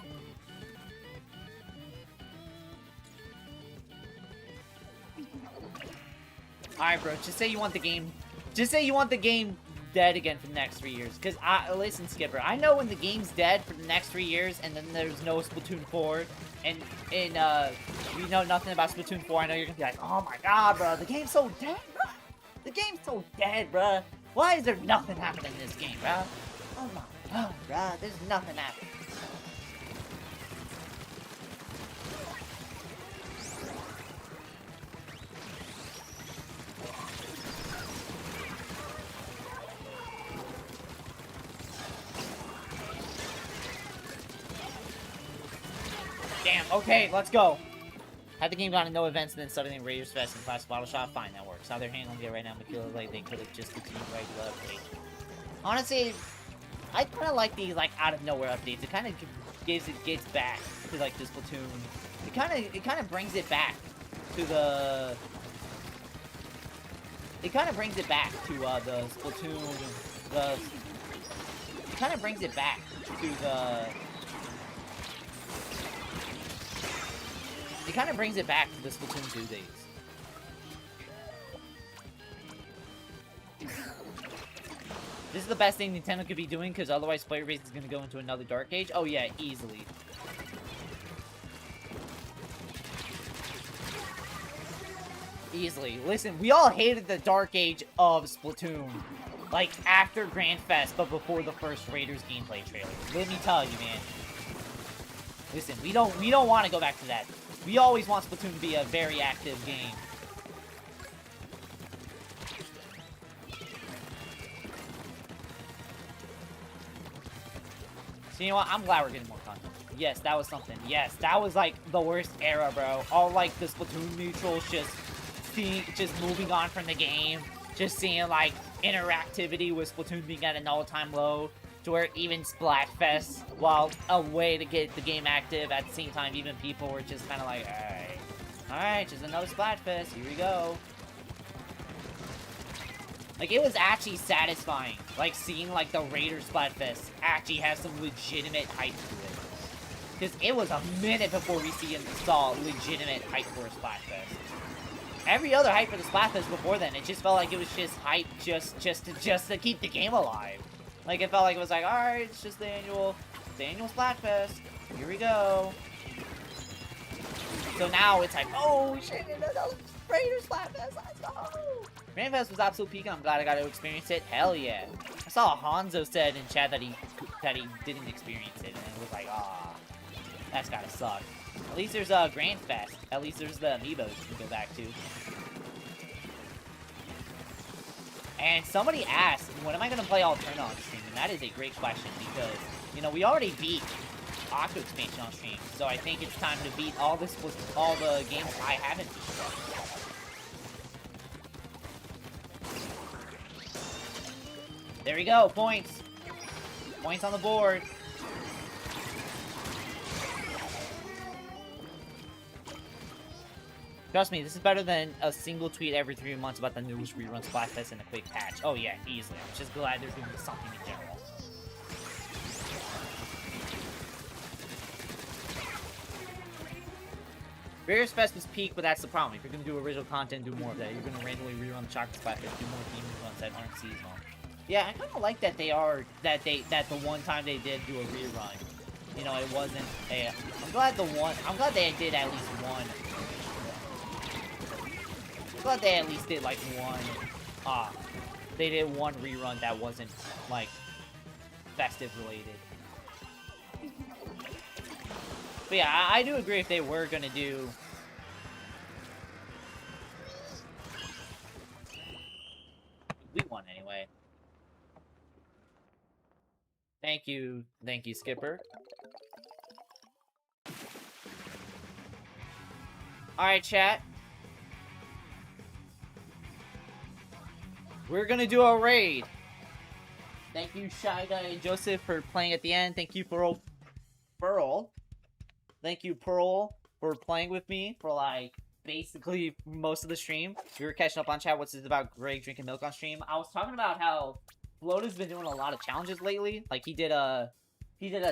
Alright, bro. Just say you want the game. Just say you want the game dead again for the next 3 years. Because, listen, Skipper. I know when the game's dead for the next 3 years, and then there's no Splatoon 4, and we know nothing about Splatoon 4, I know you're gonna be like, oh my god, bro. The game's so dead, bro. The game's so dead, bro. Why is there nothing happening in this game, bro? Oh my god, bro. There's nothing happening. Damn, okay, let's go. Had the game gone to no events and then suddenly Raiders Fest and Class Bottle Shot, fine, that works. How they're handling it right now, Makila, like, they could have just continued regular updates. Honestly, I kind of like these, like, out-of-nowhere updates. It kind of gets back to, like, the Splatoon. It kind of brings it back to the... It kind of brings it back to, the Splatoon... It kind of brings it back to the... It kind of brings it back to the Splatoon 2 days. This is the best thing Nintendo could be doing, because otherwise player base is going to go into another Dark Age. Oh yeah, easily. easily. Listen, we all hated the dark age of Splatoon. Like, after Grand Fest, but before the first Raiders gameplay trailer. Let me tell you, man. Listen, we don't want to go back to that. We always want Splatoon to be a very active game. So, you know what? I'm glad we're getting more content. Yes, that was something. Yes, that was, like, the worst era, bro. All, like, the Splatoon neutrals just moving on from the game. Just seeing, like, interactivity with Splatoon being at an all-time low. To where even Splatfest, while a way to get the game active, at the same time, even people were just kind of like, alright. Alright, just another Splatfest. Here we go. Like, it was actually satisfying. Like, seeing, like, the Raiders Splatfest actually has some legitimate hype to it. Because it was a minute before we saw legitimate hype for a Splatfest. Every other hype for the Splatfest before then, it just felt like it was just hype just to keep the game alive. Like, it felt like it was like, alright, it's just the annual Splatfest. Here we go. So now it's like, oh shit, another Raiders Splatfest, let's go! Grand Fest was absolute peak, and I'm glad I got to experience it. Hell yeah. I saw Hanzo said in chat that he didn't experience it, and it was like, ah, that's gotta suck. At least there's a Grand Fest. At least there's the amiibos you can go back to. And somebody asked, when am I going to play Alterna on stream? And that is a great question, because, you know, we already beat Octo Expansion on stream, so I think it's time to beat all the games I haven't beat yet. There we go, points! Points on the board! Trust me, this is better than a single tweet every 3 months about the newest rerun Splatfest and a quick patch. Oh yeah, easily. I'm just glad they're doing something in general. Raiders Fest was peak, but that's the problem. If you're gonna do original content, do more of that. You're gonna randomly rerun the Chocolate Splatfest, do more theme runs that aren't seasonal. Yeah, I kinda like that that the one time they did do a rerun. You know, it wasn't a... I'm glad they did at least one. I'm glad they at least did, like, one, they did one rerun that wasn't, like, festive related. But yeah, I do agree if they were gonna do... We won anyway. Thank you, Skipper. Alright, chat. We're gonna do a raid. Thank you, Shy Guy and Joseph, for playing at the end. Thank you, Pearl. Thank you, Pearl, for playing with me for, like, basically most of the stream. We were catching up on chat. What's this about Greg drinking milk on stream? I was talking about how Floata's been doing a lot of challenges lately. Like, he did a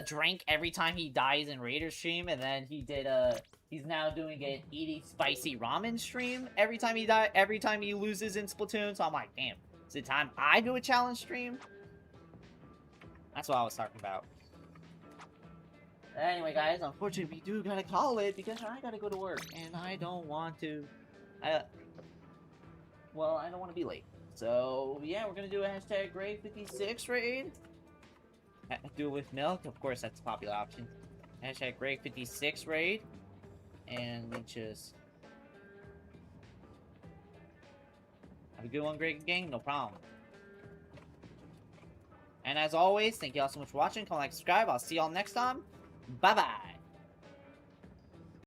drink every time he dies in Raiders stream, and then he's now doing an eating spicy ramen stream every time he loses in Splatoon. So I'm like, damn, is it time I do a challenge stream? That's what I was talking about. Anyway, guys, unfortunately, we do gotta call it because I gotta go to work, and I don't want to. Well, I don't want to be late. So yeah, we're gonna do a hashtag Greg56 raid. Do it with milk, of course. That's a popular option. Hashtag Greg56 raid, and let's just have a good one, Greg gang. No problem. And as always, thank you all so much for watching. Comment, like, subscribe. I'll see y'all next time. Bye-bye.